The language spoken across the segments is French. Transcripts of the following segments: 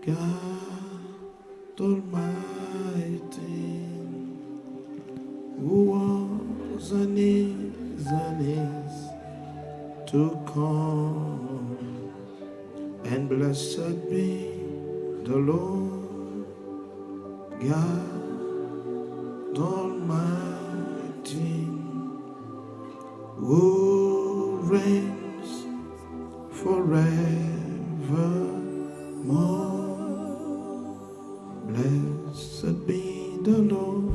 God Almighty, who was and is to come, and blessed be the Lord God Almighty, who reigns forevermore. Blessed be the Lord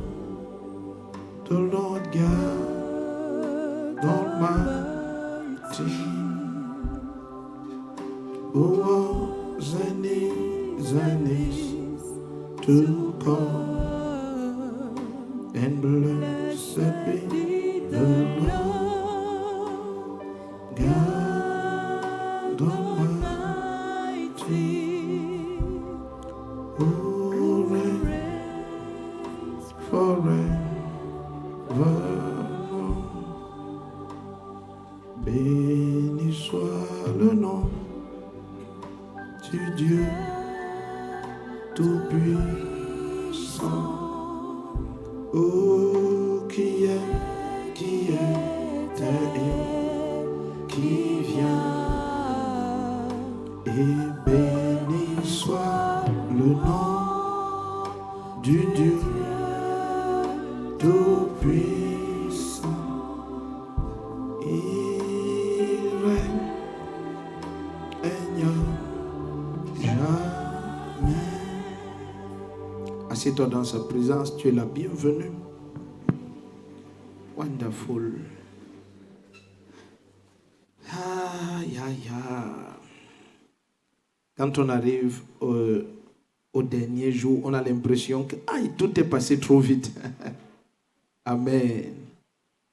God Almighty, who was and is to come, and blessed be the Lord God Almighty, who reigns forevermore. Béni soit le nom du Dieu Tout-Puissant, oh, qui était et qui vient, et béni soit le nom du Dieu Tout-Puissant. Il règne jamais. Assieds-toi dans sa présence, tu es la bienvenue. Wonderful. Quand on arrive au dernier jour, on a l'impression que tout est passé trop vite. Amen.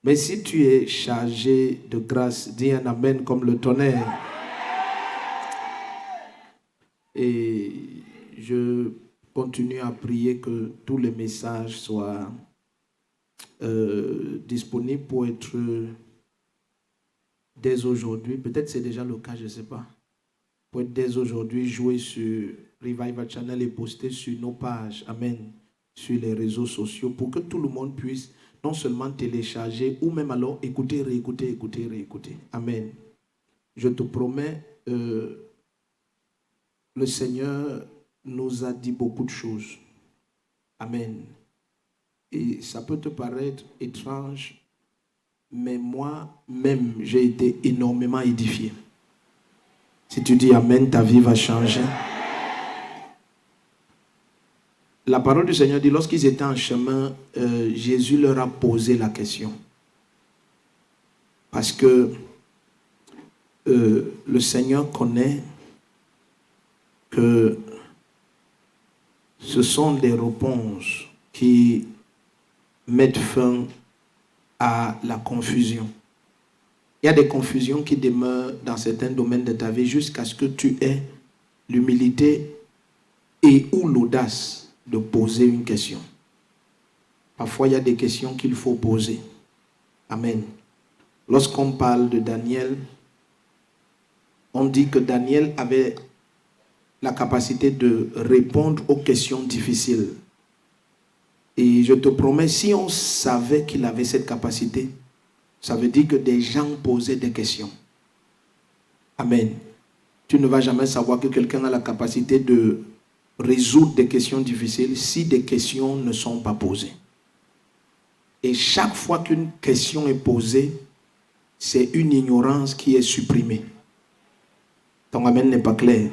Mais si tu es chargé de grâce, dis un amen comme le tonnerre. Et je continue à prier que tous les messages soient disponibles pour être dès aujourd'hui. Peut-être c'est déjà le cas, je ne sais pas. Pour être dès aujourd'hui joué sur Revival Channel et posté sur nos pages. Amen. Sur les réseaux sociaux pour que tout le monde puisse non seulement télécharger ou même alors écouter, réécouter. Amen. Je te promets, le Seigneur nous a dit beaucoup de choses. Amen. Et ça peut te paraître étrange, mais moi-même, j'ai été énormément édifié. Si tu dis Amen, ta vie va changer. La parole du Seigneur dit, lorsqu'ils étaient en chemin, Jésus leur a posé la question. Parce que le Seigneur connaît que ce sont des réponses qui mettent fin à la confusion. Il y a des confusions qui demeurent dans certains domaines de ta vie jusqu'à ce que tu aies l'humilité et ou l'audace de poser une question. Parfois, il y a des questions qu'il faut poser. Amen. Lorsqu'on parle de Daniel, on dit que Daniel avait la capacité de répondre aux questions difficiles. Et je te promets, si on savait qu'il avait cette capacité, ça veut dire que des gens posaient des questions. Amen. Tu ne vas jamais savoir que quelqu'un a la capacité de résoudre des questions difficiles si des questions ne sont pas posées. Et chaque fois qu'une question est posée, c'est une ignorance qui est supprimée. Ton amen n'est pas clair.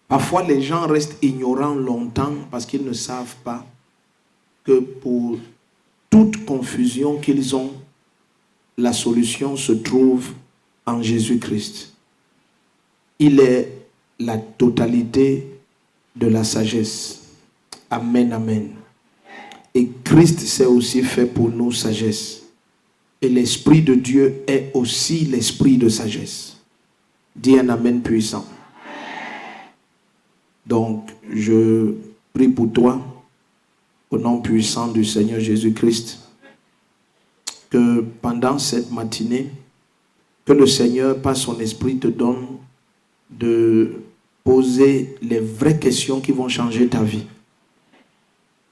Parfois, les gens restent ignorants longtemps parce qu'ils ne savent pas que pour toute confusion qu'ils ont, la solution se trouve en Jésus-Christ. Il est la totalité de la sagesse. Amen, amen. Et Christ s'est aussi fait pour nous sagesse. Et l'Esprit de Dieu est aussi l'Esprit de sagesse. Dis un amen puissant. Donc, je prie pour toi, au nom puissant du Seigneur Jésus-Christ, que pendant cette matinée, que le Seigneur, par son esprit, te donne de poser poser les vraies questions qui vont changer ta vie.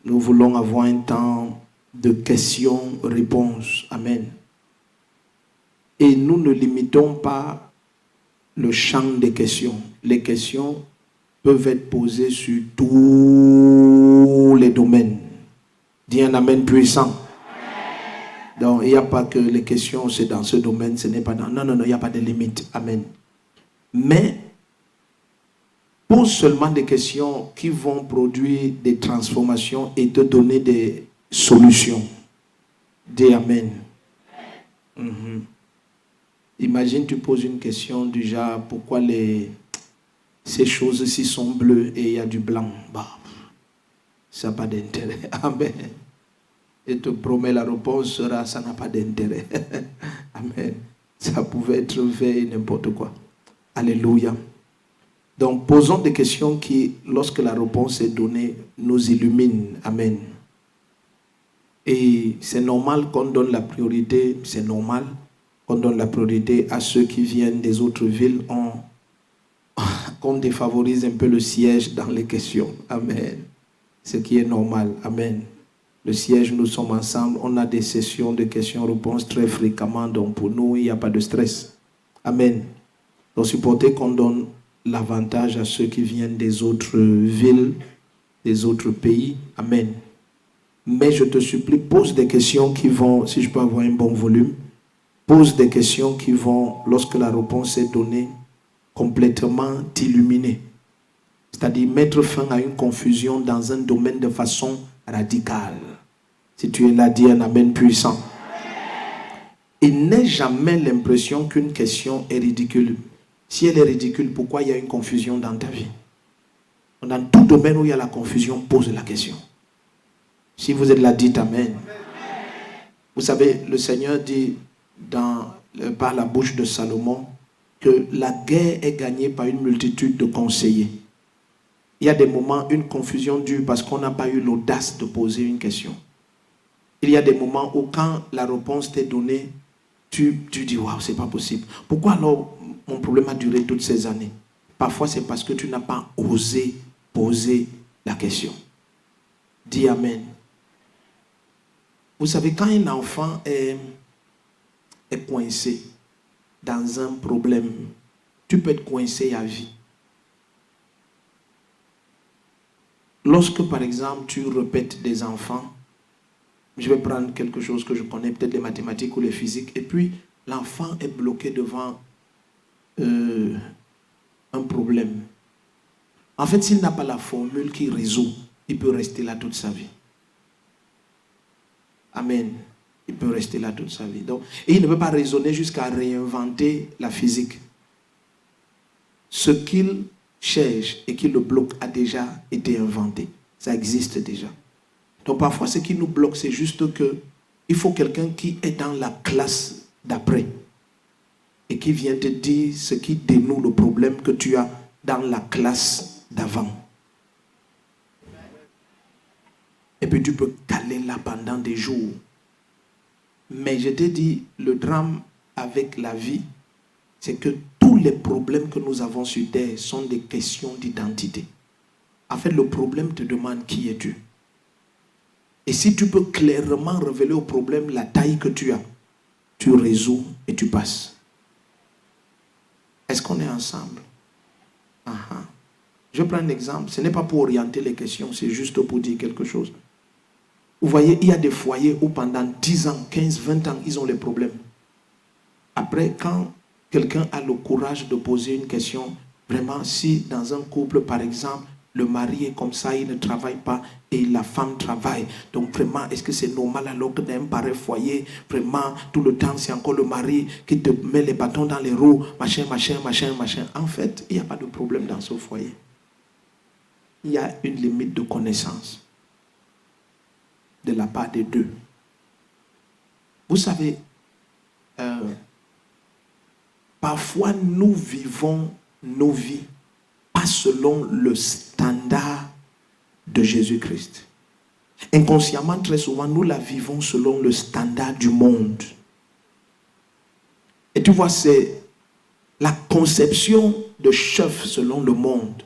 Nous voulons avoir un temps de questions-réponses. Amen. Et nous ne limitons pas le champ des questions. Les questions peuvent être posées sur tous les domaines. Dis un amen puissant. Donc, il n'y a pas que les questions, c'est dans ce domaine, ce n'est pas dans... Non, il n'y a pas de limite. Amen. Mais, pose seulement des questions qui vont produire des transformations et te donner des solutions. Dis amen. Imagine, tu poses une question du genre, pourquoi ces choses-ci sont bleues et il y a du blanc? Bah, ça n'a pas d'intérêt. Amen. Et te promets, la réponse sera, ça n'a pas d'intérêt. Amen. Ça pouvait être fait n'importe quoi. Alléluia. Donc, posons des questions qui, lorsque la réponse est donnée, nous illuminent. Amen. Et c'est normal qu'on donne la priorité, c'est normal qu'on donne la priorité à ceux qui viennent des autres villes, qu'on défavorise un peu le siège dans les questions. Amen. Ce qui est normal. Amen. Le siège, nous sommes ensemble, on a des sessions de questions-réponses très fréquemment, donc pour nous, il n'y a pas de stress. Amen. Donc, supportez qu'on donne l'avantage à ceux qui viennent des autres villes, des autres pays. Amen. Mais je te supplie, pose des questions qui vont, si je peux avoir un bon volume, pose des questions qui vont, lorsque la réponse est donnée, complètement t'illuminer. C'est-à-dire mettre fin à une confusion dans un domaine de façon radicale. Si tu es là, dis un amen puissant. Et n'aie jamais l'impression qu'une question est ridicule. Si elle est ridicule, pourquoi il y a une confusion dans ta vie? Dans tout domaine où il y a la confusion, pose la question. Si vous êtes là, dites amen. Vous savez, le Seigneur dit par la bouche de Salomon que la guerre est gagnée par une multitude de conseillers. Il y a des moments, une confusion dure parce qu'on n'a pas eu l'audace de poser une question. Il y a des moments où quand la réponse t'est donnée, tu dis, waouh, c'est pas possible. Pourquoi alors mon problème a duré toutes ces années? Parfois, c'est parce que tu n'as pas osé poser la question. Dis amen. Vous savez, quand un enfant est coincé dans un problème, tu peux être coincé à vie. Lorsque, par exemple, tu répètes des enfants, je vais prendre quelque chose que je connais, peut-être les mathématiques ou les physiques, et puis l'enfant est bloqué devant un problème. En fait, s'il n'a pas la formule qui résout, il peut rester là toute sa vie. Amen. Il peut rester là toute sa vie. Donc, et il ne peut pas raisonner jusqu'à réinventer la physique. Ce qu'il cherche et qui le bloque a déjà été inventé. Ça existe déjà. Donc parfois, ce qui nous bloque, c'est juste que il faut quelqu'un qui est dans la classe d'après et qui vient te dire ce qui dénoue le problème que tu as dans la classe d'avant. Et puis tu peux caler là pendant des jours. Mais je t'ai dit, le drame avec la vie, c'est que tous les problèmes que nous avons sur terre sont des questions d'identité. En fait, le problème te demande qui es-tu. Et si tu peux clairement révéler au problème la taille que tu as, tu résous et tu passes. Est-ce qu'on est ensemble? Je prends un exemple. Ce n'est pas pour orienter les questions, c'est juste pour dire quelque chose. Vous voyez, il y a des foyers où pendant 10 ans, 15, 20 ans, ils ont les problèmes. Après, quand quelqu'un a le courage de poser une question, vraiment, si dans un couple, par exemple, le mari est comme ça, il ne travaille pas et la femme travaille. Donc vraiment, est-ce que c'est normal alors que dans un pareil foyer, vraiment, tout le temps, c'est encore le mari qui te met les bâtons dans les roues, machin. En fait, il n'y a pas de problème dans ce foyer. Il y a une limite de connaissance de la part des deux. Vous savez, parfois nous vivons nos vies pas selon le standard de Jésus-Christ. Inconsciemment, très souvent, nous la vivons selon le standard du monde. Et tu vois, c'est la conception de chef selon le monde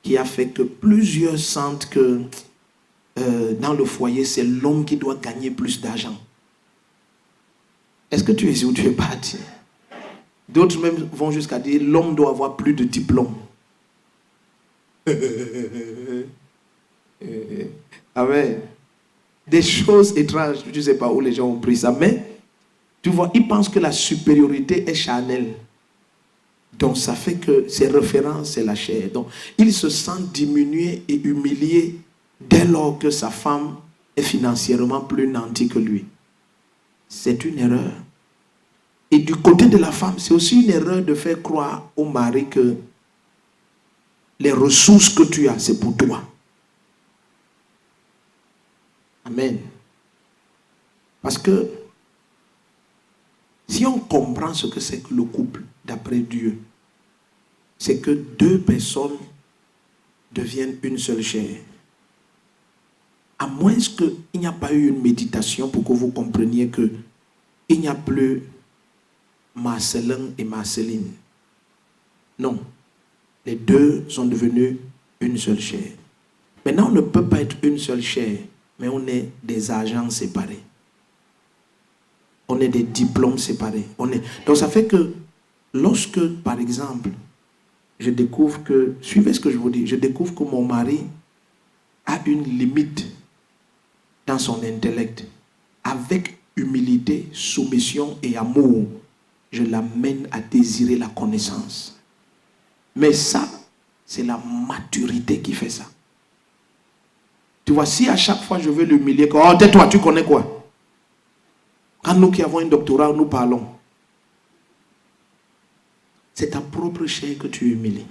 qui a fait que plusieurs sentent que dans le foyer, c'est l'homme qui doit gagner plus d'argent. Est-ce que tu es ici ou tu es parti? D'autres même vont jusqu'à dire l'homme doit avoir plus de diplômes. Amen. Des choses étranges, je ne sais pas où les gens ont pris ça, mais tu vois, ils pensent que la supériorité est charnelle. Donc ça fait que ses références, c'est la chair. Donc il se sent diminué et humilié dès lors que sa femme est financièrement plus nantie que lui. C'est une erreur. Et du côté de la femme, c'est aussi une erreur de faire croire au mari que les ressources que tu as, c'est pour toi. Amen. Parce que si on comprend ce que c'est que le couple d'après Dieu, c'est que deux personnes deviennent une seule chair. À moins qu'il n'y a pas eu une méditation pour que vous compreniez que il n'y a plus Marcelin et Marceline. Non. Les deux sont devenus une seule chair. Maintenant, on ne peut pas être une seule chair, mais on est des agents séparés. On est des diplômes séparés. Donc ça fait que lorsque, par exemple, je découvre que, suivez ce que je vous dis, je découvre que mon mari a une limite dans son intellect. Avec humilité, soumission et amour, je l'amène à désirer la connaissance. Mais ça, c'est la maturité qui fait ça. Tu vois, si à chaque fois je veux l'humilier, oh tais-toi, tu connais quoi? Quand nous qui avons un doctorat, nous parlons. C'est ta propre chair que tu humilies.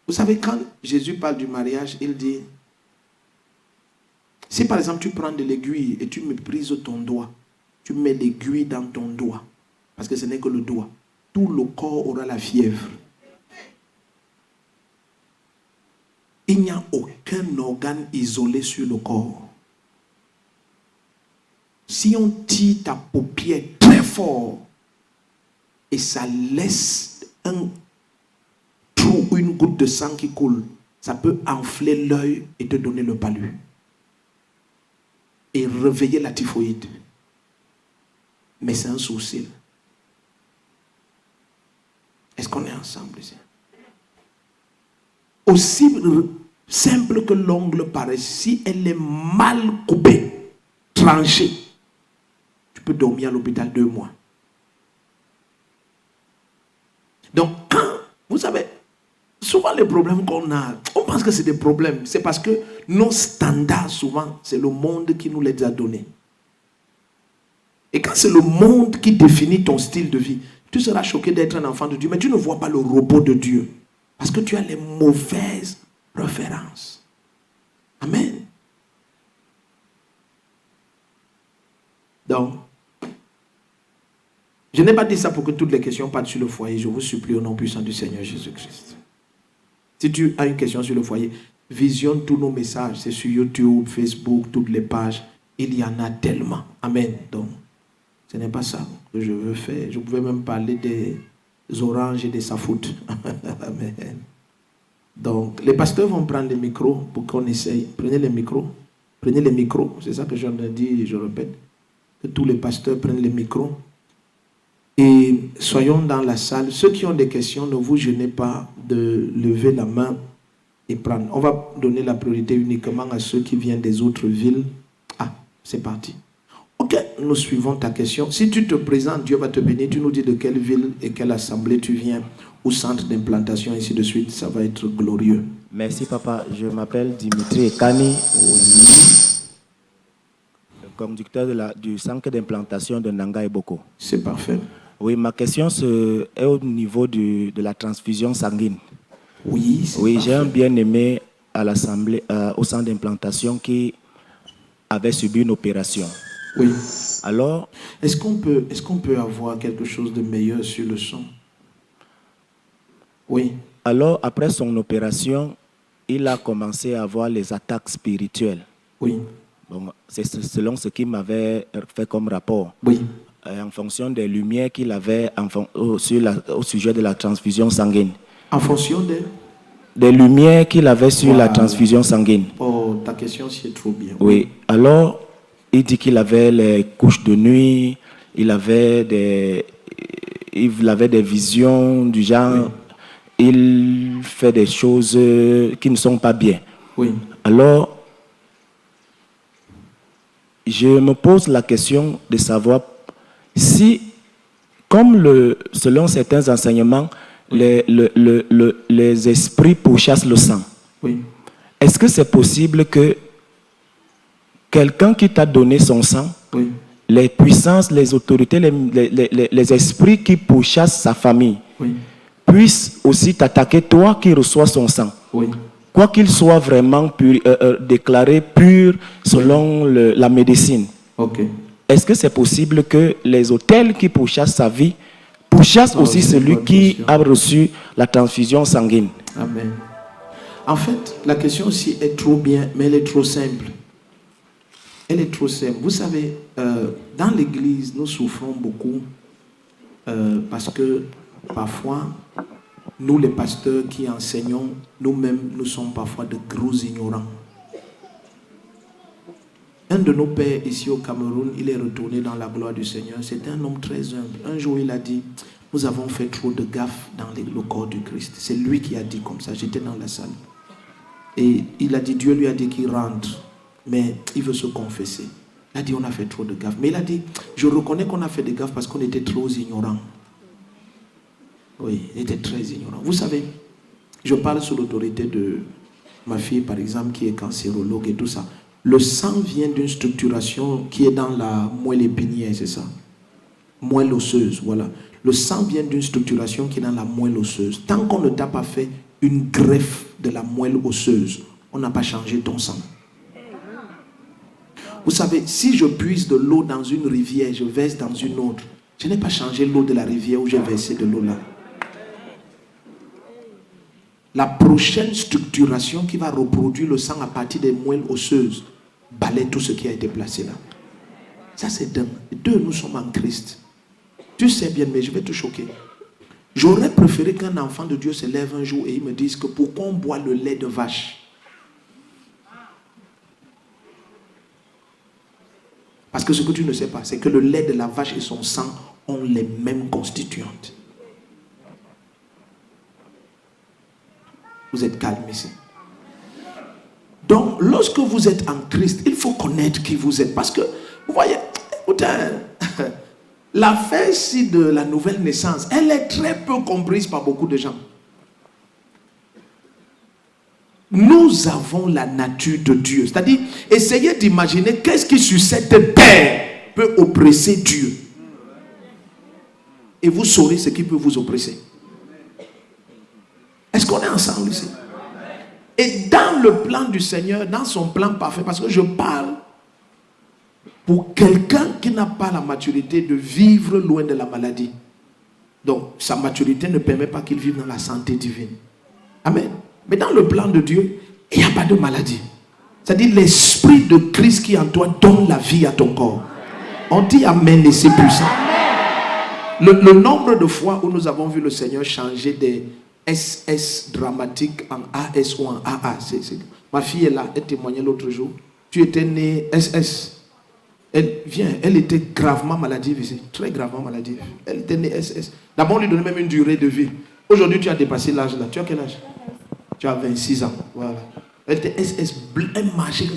Vous savez, quand Jésus parle du mariage, il dit, si par exemple tu prends de l'aiguille et tu méprises ton doigt, tu mets l'aiguille dans ton doigt, parce que ce n'est que le doigt, tout le corps aura la fièvre. Il n'y a aucun organe isolé sur le corps. Si on tire ta paupière très fort et ça laisse un trou ou une goutte de sang qui coule, ça peut enfler l'œil et te donner le palu. Et réveiller la typhoïde. Mais c'est un sourcil. Est-ce qu'on est ensemble ici? Aussi simple que l'ongle paraît, si elle est mal coupée, tranchée, tu peux dormir à l'hôpital 2 mois. Donc, quand, vous savez, souvent les problèmes qu'on a, on pense que c'est des problèmes. C'est parce que nos standards, souvent, c'est le monde qui nous les a donnés. Et quand c'est le monde qui définit ton style de vie, tu seras choqué d'être un enfant de Dieu, mais tu ne vois pas le repos de Dieu. Parce que tu as les mauvaises références. Amen. Donc, je n'ai pas dit ça pour que toutes les questions partent sur le foyer. Je vous supplie au nom puissant du Seigneur Jésus-Christ. Si tu as une question sur le foyer, visionne tous nos messages. C'est sur YouTube, Facebook, toutes les pages. Il y en a tellement. Amen. Donc, ce n'est pas ça que je veux faire. Je pouvais même parler des oranges et des safoutes. Amen. Donc, les pasteurs vont prendre les micros pour qu'on essaye. Prenez les micros. Prenez les micros. C'est ça que j'en ai dit et je répète. Que tous les pasteurs prennent les micros. Et soyons dans la salle. Ceux qui ont des questions, ne vous gênez pas de lever la main et prendre. On va donner la priorité uniquement à ceux qui viennent des autres villes. Ah, c'est parti. Ok, nous suivons ta question. Si tu te présentes, Dieu va te bénir. Tu nous dis de quelle ville et quelle assemblée tu viens, ou centre d'implantation, ainsi de suite. Ça va être glorieux. Merci, papa. Je m'appelle Dimitri Ekani, le conducteur du centre d'implantation de Nanga et Boko. C'est parfait. Oui, ma question est au niveau de la transfusion sanguine. Oui, j'ai un bien-aimé à l'assemblée, au centre d'implantation qui avait subi une opération. Oui. Alors, est-ce qu'on peut avoir quelque chose de meilleur sur le son? Oui. Alors, après son opération, il a commencé à avoir les attaques spirituelles. Oui. Bon, c'est selon ce qu'il m'avait fait comme rapport. Oui. En fonction des lumières qu'il avait au sujet de la transfusion sanguine. En fonction des lumières qu'il avait sur la transfusion sanguine. Oh, ta question, c'est trop bien. Oui. Alors, il dit qu'il avait les couches de nuit, il avait des visions du genre, il fait des choses qui ne sont pas bien. Oui. Alors, je me pose la question de savoir si, comme selon certains enseignements, les esprits pourchassent le sang. Oui. Est-ce que c'est possible que quelqu'un qui t'a donné son sang, les puissances, les autorités, les esprits qui pourchassent sa famille, puissent aussi t'attaquer toi qui reçois son sang? Quoi qu'il soit vraiment déclaré pur selon la médecine. Est-ce que c'est possible que les autels qui pourchassent sa vie pourchassent aussi celui qui a reçu la transfusion sanguine? Amen. En fait, la question aussi est trop bien, mais elle est trop simple. Elle est trop simple. Vous savez, dans l'église, nous souffrons beaucoup parce que parfois, nous les pasteurs qui enseignons, nous-mêmes, nous sommes parfois de gros ignorants. Un de nos pères ici au Cameroun, il est retourné dans la gloire du Seigneur. C'était un homme très humble. Un jour, il a dit, nous avons fait trop de gaffes dans le corps du Christ. C'est lui qui a dit comme ça. J'étais dans la salle. Et il a dit, Dieu lui a dit qu'il rentre. Mais il veut se confesser. Il a dit, on a fait trop de gaffes. Mais il a dit, je reconnais qu'on a fait des gaffes parce qu'on était trop ignorants. Oui, il était très ignorant. Vous savez, je parle sous l'autorité de ma fille, par exemple, qui est cancérologue et tout ça. Le sang vient d'une structuration qui est dans la moelle épinière, c'est ça? Moelle osseuse, voilà. Le sang vient d'une structuration qui est dans la moelle osseuse. Tant qu'on ne t'a pas fait une greffe de la moelle osseuse, on n'a pas changé ton sang. Vous savez, si je puise de l'eau dans une rivière, je verse dans une autre, je n'ai pas changé l'eau de la rivière où j'ai versé de l'eau là. La prochaine structuration qui va reproduire le sang à partir des moelles osseuses balaie tout ce qui a été placé là. Ça c'est dingue. Deux, nous sommes en Christ. Tu sais bien, mais je vais te choquer. J'aurais préféré qu'un enfant de Dieu se lève un jour et il me dise que pourquoi on boit le lait de vache. Parce que ce que tu ne sais pas, c'est que le lait de la vache et son sang ont les mêmes constituantes. Vous êtes calme ici. Donc, lorsque vous êtes en Christ, il faut connaître qui vous êtes. Parce que, vous voyez, l'affaire ici de la nouvelle naissance, elle est très peu comprise par beaucoup de gens. Nous avons la nature de Dieu. C'est-à-dire, essayez d'imaginer qu'est-ce qui sur cette terre peut oppresser Dieu. Et vous saurez ce qui peut vous oppresser. Est-ce qu'on est ensemble ici? Et dans le plan du Seigneur, dans son plan parfait, parce que je parle pour quelqu'un qui n'a pas la maturité de vivre loin de la maladie. Donc, sa maturité ne permet pas qu'il vive dans la santé divine. Amen. Mais dans le plan de Dieu, il n'y a pas de maladie. C'est-à-dire l'esprit de Christ qui en toi donne la vie à ton corps. On dit Amen et c'est puissant. Le nombre de fois où nous avons vu le Seigneur changer des SS dramatiques en AS ou en AA. Ma fille est là, elle témoignait l'autre jour. Tu étais né SS. Elle était gravement maladive ici. Très gravement maladive. Elle était née SS. D'abord, on lui donnait même une durée de vie. Aujourd'hui, tu as dépassé l'âge là. Tu as quel âge? Tu as 26 ans. Voilà. Elle était SS. Elle marchait.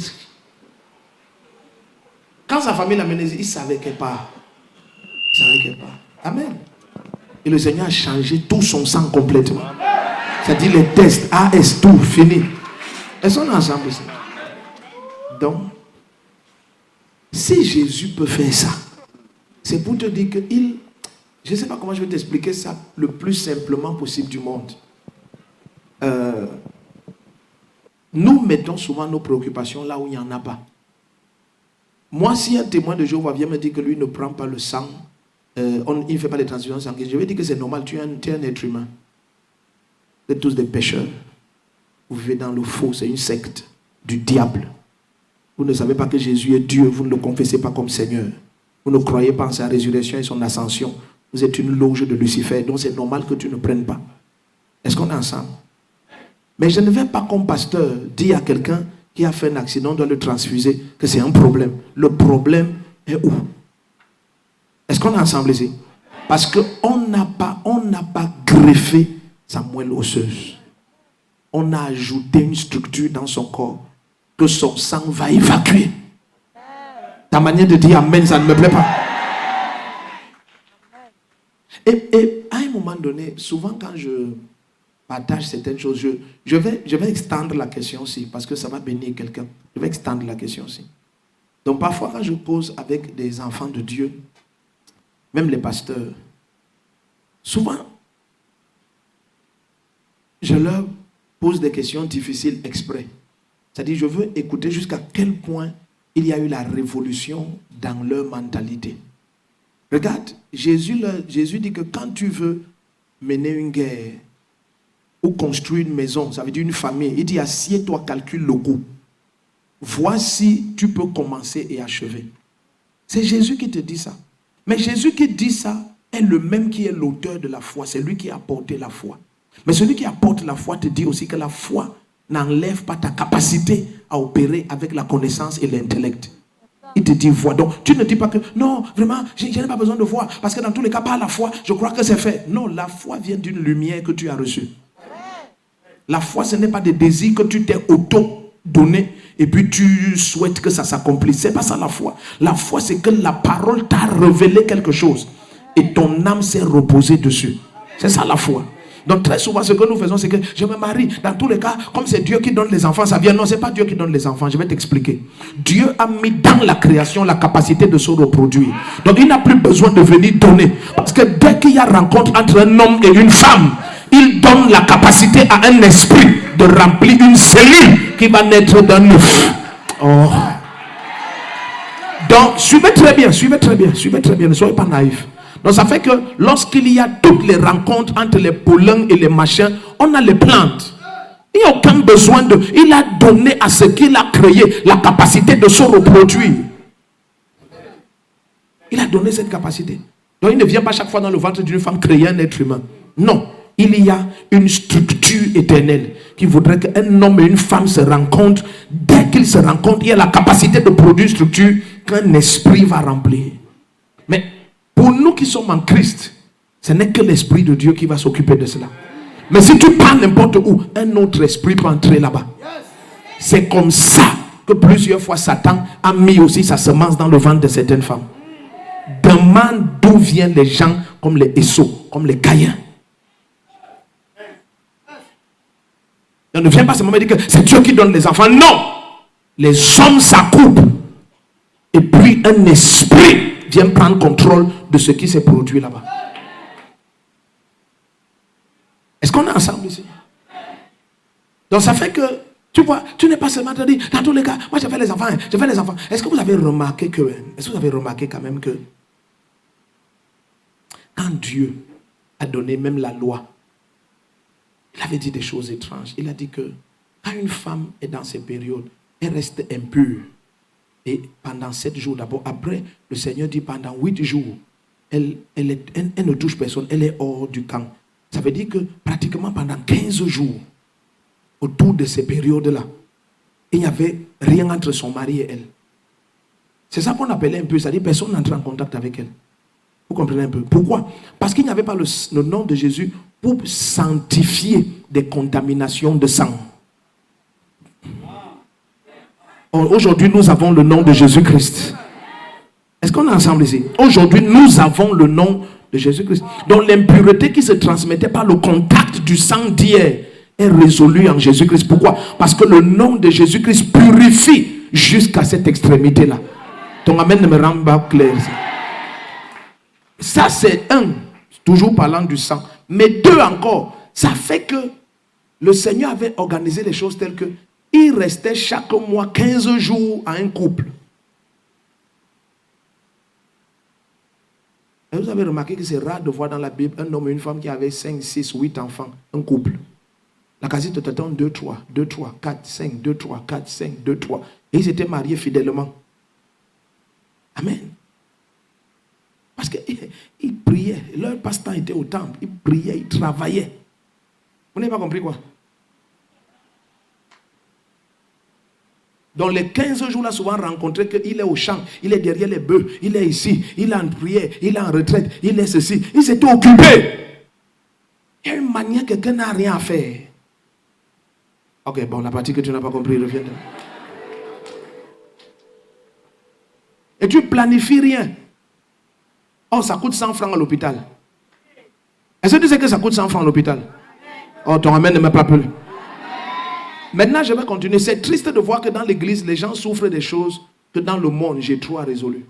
Quand sa famille l'amenait, il savait qu'elle part. Il savait qu'elle part. Amen. Et le Seigneur a changé tout son sang complètement. C'est-à-dire les tests, AS, tout, fini. Elles sont ensemble ici. Donc, si Jésus peut faire ça, c'est pour te dire que je ne sais pas comment je vais t'expliquer ça le plus simplement possible du monde. Nous mettons souvent nos préoccupations là où il n'y en a pas. Moi, si un témoin de Jéhovah vient me dire que lui ne prend pas le sang, il ne fait pas les transfusions sanguines, je vais dire que c'est normal, tu es un être humain. Vous êtes tous des pécheurs. Vous vivez dans le faux, c'est une secte du diable. Vous ne savez pas que Jésus est Dieu, vous ne le confessez pas comme Seigneur. Vous ne croyez pas en sa résurrection et son ascension. Vous êtes une loge de Lucifer, donc c'est normal que tu ne prennes pas. Est-ce qu'on qu'on est ensemble? Mais je ne vais pas comme pasteur dire à quelqu'un qui a fait un accident, doit le transfuser, que c'est un problème. Le problème est où? Est-ce qu'on est ensemble ici? Parce qu'on n'a pas greffé sa moelle osseuse. On a ajouté une structure dans son corps que son sang va évacuer. Ta manière de dire amen, ça ne me plaît pas. Et à un moment donné, souvent quand je partage certaines choses, je vais extendre la question aussi, parce que ça va bénir quelqu'un. Je vais extendre la question aussi. Donc parfois quand je pose avec des enfants de Dieu, même les pasteurs, souvent, je leur pose des questions difficiles exprès. C'est-à-dire, je veux écouter jusqu'à quel point il y a eu la révolution dans leur mentalité. Regarde, Jésus dit que quand tu veux mener une guerre ou construire une maison, ça veut dire une famille, il dit assieds-toi, calcule le coût. Vois si tu peux commencer et achever. C'est Jésus qui te dit ça. Mais Jésus qui dit ça est le même qui est l'auteur de la foi. C'est lui qui a apporté la foi. Mais celui qui apporte la foi te dit aussi que la foi n'enlève pas ta capacité à opérer avec la connaissance et l'intellect. Il te dit vois. Donc tu ne dis pas que non, vraiment, je n'ai pas besoin de voir. Parce que dans tous les cas, par la foi, je crois que c'est fait. Non, la foi vient d'une lumière que tu as reçue. La foi, ce n'est pas des désirs que tu t'es auto-donné et puis tu souhaites que ça s'accomplisse. Ce n'est pas ça la foi. La foi, c'est que la parole t'a révélé quelque chose et ton âme s'est reposée dessus. C'est ça la foi. Donc très souvent ce que nous faisons, c'est que je me marie. Dans tous les cas, comme c'est Dieu qui donne les enfants, ça vient. Non, c'est pas Dieu qui donne les enfants. Je vais t'expliquer. Dieu a mis dans la création la capacité de se reproduire. Donc il n'a plus besoin de venir donner. Parce que dès qu'il y a rencontre entre un homme et une femme, il donne la capacité à un esprit de remplir une cellule qui va naître d'un œuf. Oh. Donc suivez très bien, ne soyez pas naïfs. Donc ça fait que lorsqu'il y a toutes les rencontres entre les pollens et les machins, on a les plantes. Il n'y a aucun besoin de... Il a donné à ce qu'il a créé la capacité de se reproduire. Il a donné cette capacité. Donc il ne vient pas chaque fois dans le ventre d'une femme créer un être humain. Non. Il y a une structure éternelle qui voudrait qu'un homme et une femme se rencontrent. Dès qu'ils se rencontrent, il y a la capacité de produire une structure qu'un esprit va remplir. Mais pour nous qui sommes en Christ, ce n'est que l'Esprit de Dieu qui va s'occuper de cela. Mais si tu pars n'importe où, un autre esprit peut entrer là-bas. C'est comme ça que plusieurs fois Satan a mis aussi sa semence dans le ventre de certaines femmes. Demande d'où viennent les gens comme les Esau, comme les Caïns. On ne vient pas seulement dire que c'est Dieu qui donne les enfants. Non! Les hommes s'accouplent. Et puis un esprit vient prendre contrôle de ce qui s'est produit là-bas. Est-ce qu'on est ensemble ici? Donc ça fait que, tu vois, tu n'es pas seulement te dire, dans tous les cas, moi je fais les enfants. Est-ce que vous avez remarqué quand même que quand Dieu a donné même la loi, il avait dit des choses étranges. Il a dit que quand une femme est dans ces périodes, elle reste impure. Et pendant 7 jours d'abord, après, le Seigneur dit pendant 8 jours, elle ne touche personne, elle est hors du camp. Ça veut dire que pratiquement pendant 15 jours, autour de ces périodes-là, il n'y avait rien entre son mari et elle. C'est ça qu'on appelait impur, c'est-à-dire personne n'entrait en contact avec elle. Vous comprenez un peu? Pourquoi? Parce qu'il n'y avait pas le nom de Jésus pour sanctifier des contaminations de sang. Aujourd'hui, nous avons le nom de Jésus-Christ. Est-ce qu'on est ensemble ici? Aujourd'hui, nous avons le nom de Jésus-Christ. Donc l'impureté qui se transmettait par le contact du sang d'hier est résolue en Jésus-Christ. Pourquoi? Parce que le nom de Jésus-Christ purifie jusqu'à cette extrémité-là. Ton amen ne me rend pas clair. Ça c'est un, toujours parlant du sang. Mais deux encore, ça fait que le Seigneur avait organisé les choses telles que il restait chaque mois 15 jours à un couple. Et vous avez remarqué que c'est rare de voir dans la Bible un homme et une femme qui avaient 5, 6, 8 enfants, un couple. La quasi-totalité 2, 3, 2, 3, 4, 5, 2, 3, 4, 5, 2, 3. Et ils étaient mariés fidèlement. Amen. Parce qu'ils priaient. Leur passe-temps était au temple. Ils priaient, ils travaillaient. Vous n'avez pas compris quoi? Dans les 15 jours, là, souvent rencontré qu'il est au champ, il est derrière les bœufs, il est ici, il est en prière, il est en retraite, il est ceci. Il s'était occupé. Il y a une manière, quelqu'un n'a rien à faire. Ok, bon, la partie que tu n'as pas compris, reviens. Et tu planifies rien. Oh, ça coûte 100 francs à l'hôpital. Est-ce que tu sais que ça coûte 100 francs à l'hôpital? Oh, ton amène ne m'a pas plu. Maintenant, je vais continuer. C'est triste de voir que dans l'église, les gens souffrent des choses que dans le monde, Jétro a résolues.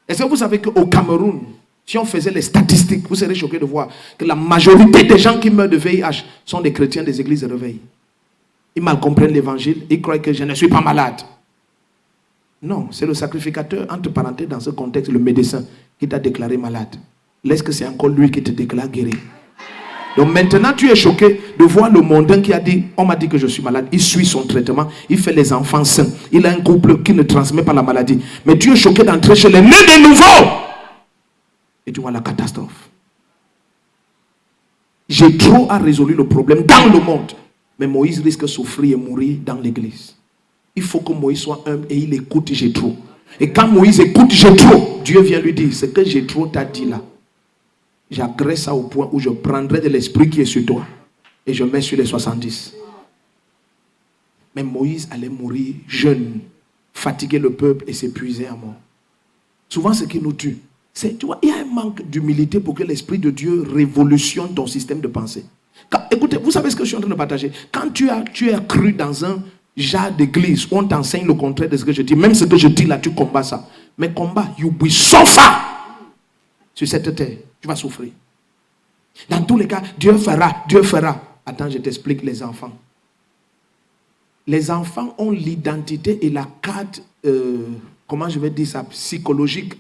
Est-ce que vous savez qu'au Cameroun, si on faisait les statistiques, vous serez choqués de voir que la majorité des gens qui meurent de VIH sont des chrétiens des églises de réveil. Ils mal comprennent l'évangile, ils croient que je ne suis pas malade. Non, c'est le sacrificateur, entre parenthèses, dans ce contexte, le médecin, qui t'a déclaré malade. Laisse que c'est encore lui qui te déclare guéri. Donc maintenant, tu es choqué de voir le mondain qui a dit, on m'a dit que je suis malade. Il suit son traitement, il fait les enfants sains. Il a un couple qui ne transmet pas la maladie. Mais tu es choqué d'entrer chez les nés de nouveau. Et tu vois la catastrophe. Jétro a résolu le problème dans le monde. Mais Moïse risque de souffrir et mourir dans l'église. Il faut que Moïse soit humble et il écoute Jétro. Et quand Moïse écoute Jétro, Dieu vient lui dire, ce que Jétro t'a dit là, j'agresse ça au point où je prendrai de l'esprit qui est sur toi et je mets sur les 70. Mais Moïse allait mourir jeune, fatiguer le peuple et s'épuiser à mort. Souvent, ce qui nous tue, c'est, tu vois, il y a un manque d'humilité pour que l'Esprit de Dieu révolutionne ton système de pensée. Écoutez, vous savez ce que je suis en train de partager? Quand tu as cru dans un genre d'église où on t'enseigne le contraire de ce que je dis, même ce que je dis là, tu combats ça. Mais combat, you will suffer sur cette terre. Tu vas souffrir. Dans tous les cas, Dieu fera, Dieu fera. Attends, je t'explique les enfants. Les enfants ont l'identité et la carte, comment je vais dire ça, psychologique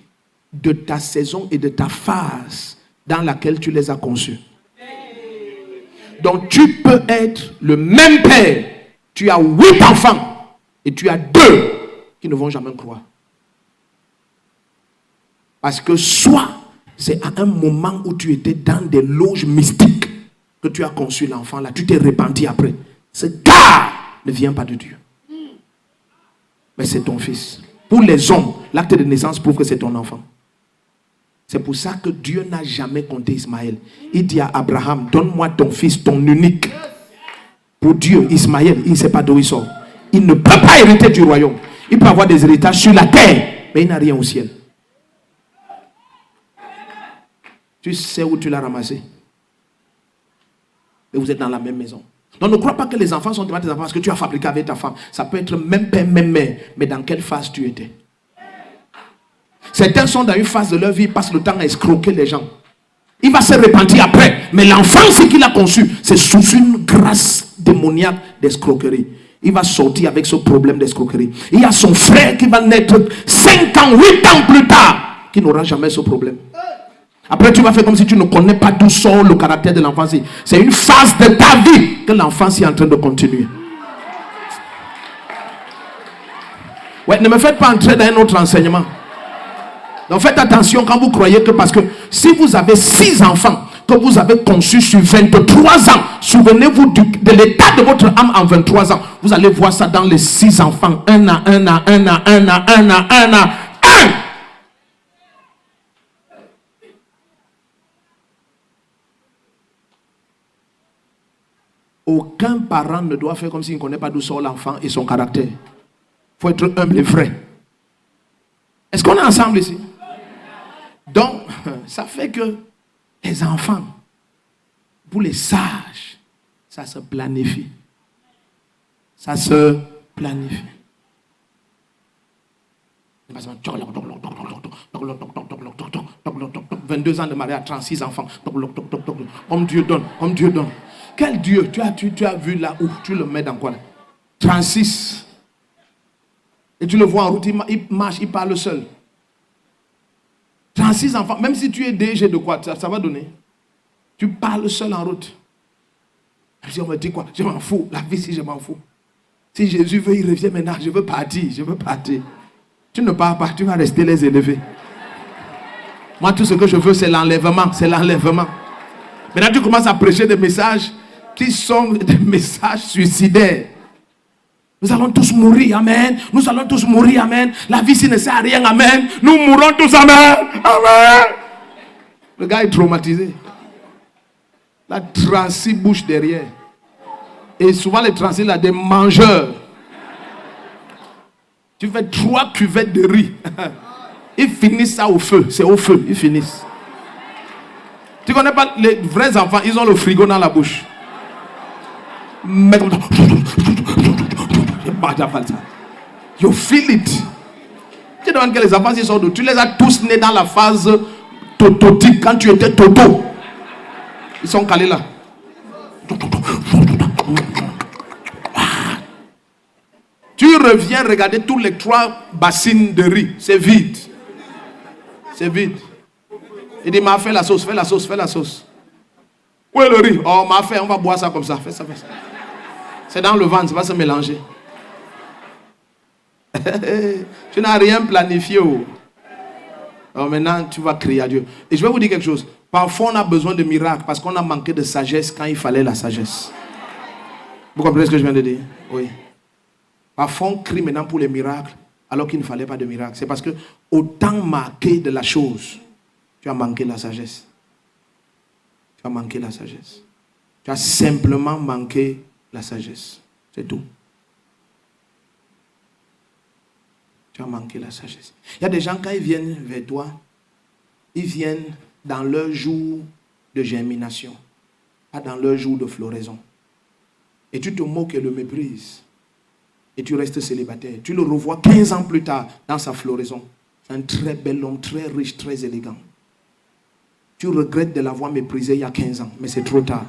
de ta saison et de ta phase dans laquelle tu les as conçus. Donc tu peux être le même père. Tu as 8 enfants et tu as 2 qui ne vont jamais croire. Parce que soit c'est à un moment où tu étais dans des loges mystiques que tu as conçu l'enfant là, tu t'es repenti après. Ce gars ne vient pas de Dieu. Mais c'est ton fils. Pour les hommes, l'acte de naissance prouve que c'est ton enfant. C'est pour ça que Dieu n'a jamais compté Ismaël. Il dit à Abraham, donne-moi ton fils, ton unique. Pour Dieu, Ismaël, il ne sait pas d'où il sort. Il ne peut pas hériter du royaume. Il peut avoir des héritages sur la terre, mais il n'a rien au ciel. Tu sais où tu l'as ramassé. Et vous êtes dans la même maison. Donc ne crois pas que les enfants sont tes enfants parce que tu as fabriqué avec ta femme. Ça peut être même père, même mère. Mais dans quelle phase tu étais? Certains sont dans une phase de leur vie, ils passent le temps à escroquer les gens. Il va se repentir après. Mais l'enfant, ce qu'il a conçu, c'est sous une grâce démoniaque d'escroquerie. Il va sortir avec ce problème d'escroquerie. Il y a son frère qui va naître 5 ans, 8 ans plus tard, qui n'aura jamais ce problème. Après, tu vas faire comme si tu ne connais pas d'où sort le caractère de l'enfant. C'est une phase de ta vie que l'enfant est en train de continuer. Ouais, ne me faites pas entrer dans un autre enseignement. Donc faites attention quand vous croyez que, parce que si vous avez 6 enfants que vous avez conçus sur 23 ans, souvenez-vous de l'état de votre âme en 23 ans. Vous allez voir ça dans les 6 enfants, un à un. Aucun parent ne doit faire comme s'il ne connaît pas d'où sort l'enfant et son caractère. Il faut être humble et vrai. Est-ce qu'on est ensemble ici? Donc, ça fait que les enfants, pour les sages, ça se planifie. Ça se planifie. 22 ans de mariage, 36 enfants. Comme Dieu donne, comme Dieu donne. Quel Dieu? Tu as vu là où? Tu le mets dans quoi là? 36. Et tu le vois en route, il marche, il parle seul. 36 enfants, même si tu es DG de quoi, ça va donner. Tu parles seul en route. Si on me dit quoi? Je m'en fous. La vie, si je m'en fous. Si Jésus veut, il revient maintenant. Je veux partir. Tu ne pars pas, tu vas rester les élever. Moi, tout ce que je veux, c'est l'enlèvement. C'est l'enlèvement. Maintenant, tu commences à prêcher des messages qui sont des messages suicidaires. Nous allons tous mourir, amen. Nous allons tous mourir, amen. La vie, ça ne sert à rien, amen. Nous mourrons tous, amen. Amen. Le gars est traumatisé. La transi bouche derrière. Et souvent, les transis, il a des mangeurs. Tu fais 3 cuvettes de riz. Ils finissent ça au feu. C'est au feu, ils finissent. Tu connais pas les vrais enfants, ils ont le frigo dans la bouche. Mais comme ça. You feel it. Tu demandes que les enfants ils sont d'où? Tu les as tous nés dans la phase tototique quand tu étais toto. Ils sont calés là. Tu reviens regarder tous les 3 bassines de riz. C'est vide. C'est vide. Il dit, m'a fait la sauce, fais la sauce, fais la sauce. Où est le riz? Oh, m'a fait, on va boire ça comme ça. Fais ça, fais ça. C'est dans le ventre, ça va se mélanger. Tu n'as rien planifié. Alors maintenant, tu vas crier à Dieu. Et je vais vous dire quelque chose. Parfois, on a besoin de miracles parce qu'on a manqué de sagesse quand il fallait la sagesse. Vous comprenez ce que je viens de dire? Oui. Parfois, on crie maintenant pour les miracles alors qu'il ne fallait pas de miracles. C'est parce que au temps marqué de la chose, tu as manqué la sagesse. Tu as manqué la sagesse. Tu as simplement manqué la sagesse. C'est tout. Tu as manqué la sagesse. Il y a des gens, quand ils viennent vers toi, ils viennent dans leur jour de germination, pas dans leur jour de floraison. Et tu te moques et le méprises. Et tu restes célibataire. Tu le revois 15 ans plus tard dans sa floraison. Un très bel homme, très riche, très élégant. Tu regrettes de l'avoir méprisé il y a 15 ans, mais c'est trop tard.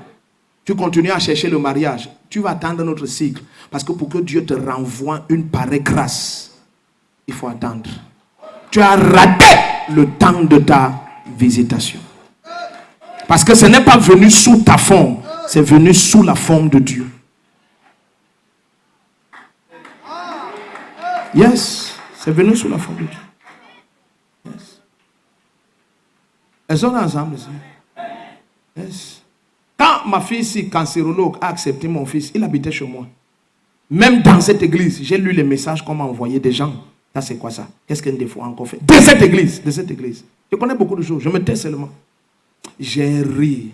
Tu continues à chercher le mariage. Tu vas attendre notre cycle. Parce que pour que Dieu te renvoie une pareille grâce, il faut attendre. Tu as raté le temps de ta visitation. Parce que ce n'est pas venu sous ta forme, c'est venu sous la forme de Dieu. Yes, c'est venu sous la forme de Dieu. Yes. Elles sont ensemble ici. Yes. Quand ma fille ici, cancérologue, a accepté mon fils, il habitait chez moi. Même dans cette église, j'ai lu les messages qu'on m'a envoyés des gens. Ça, c'est quoi ça? Qu'est-ce qu'un défaut a encore fait? De cette église, de cette église. Je connais beaucoup de choses, je me tais seulement. J'ai ri.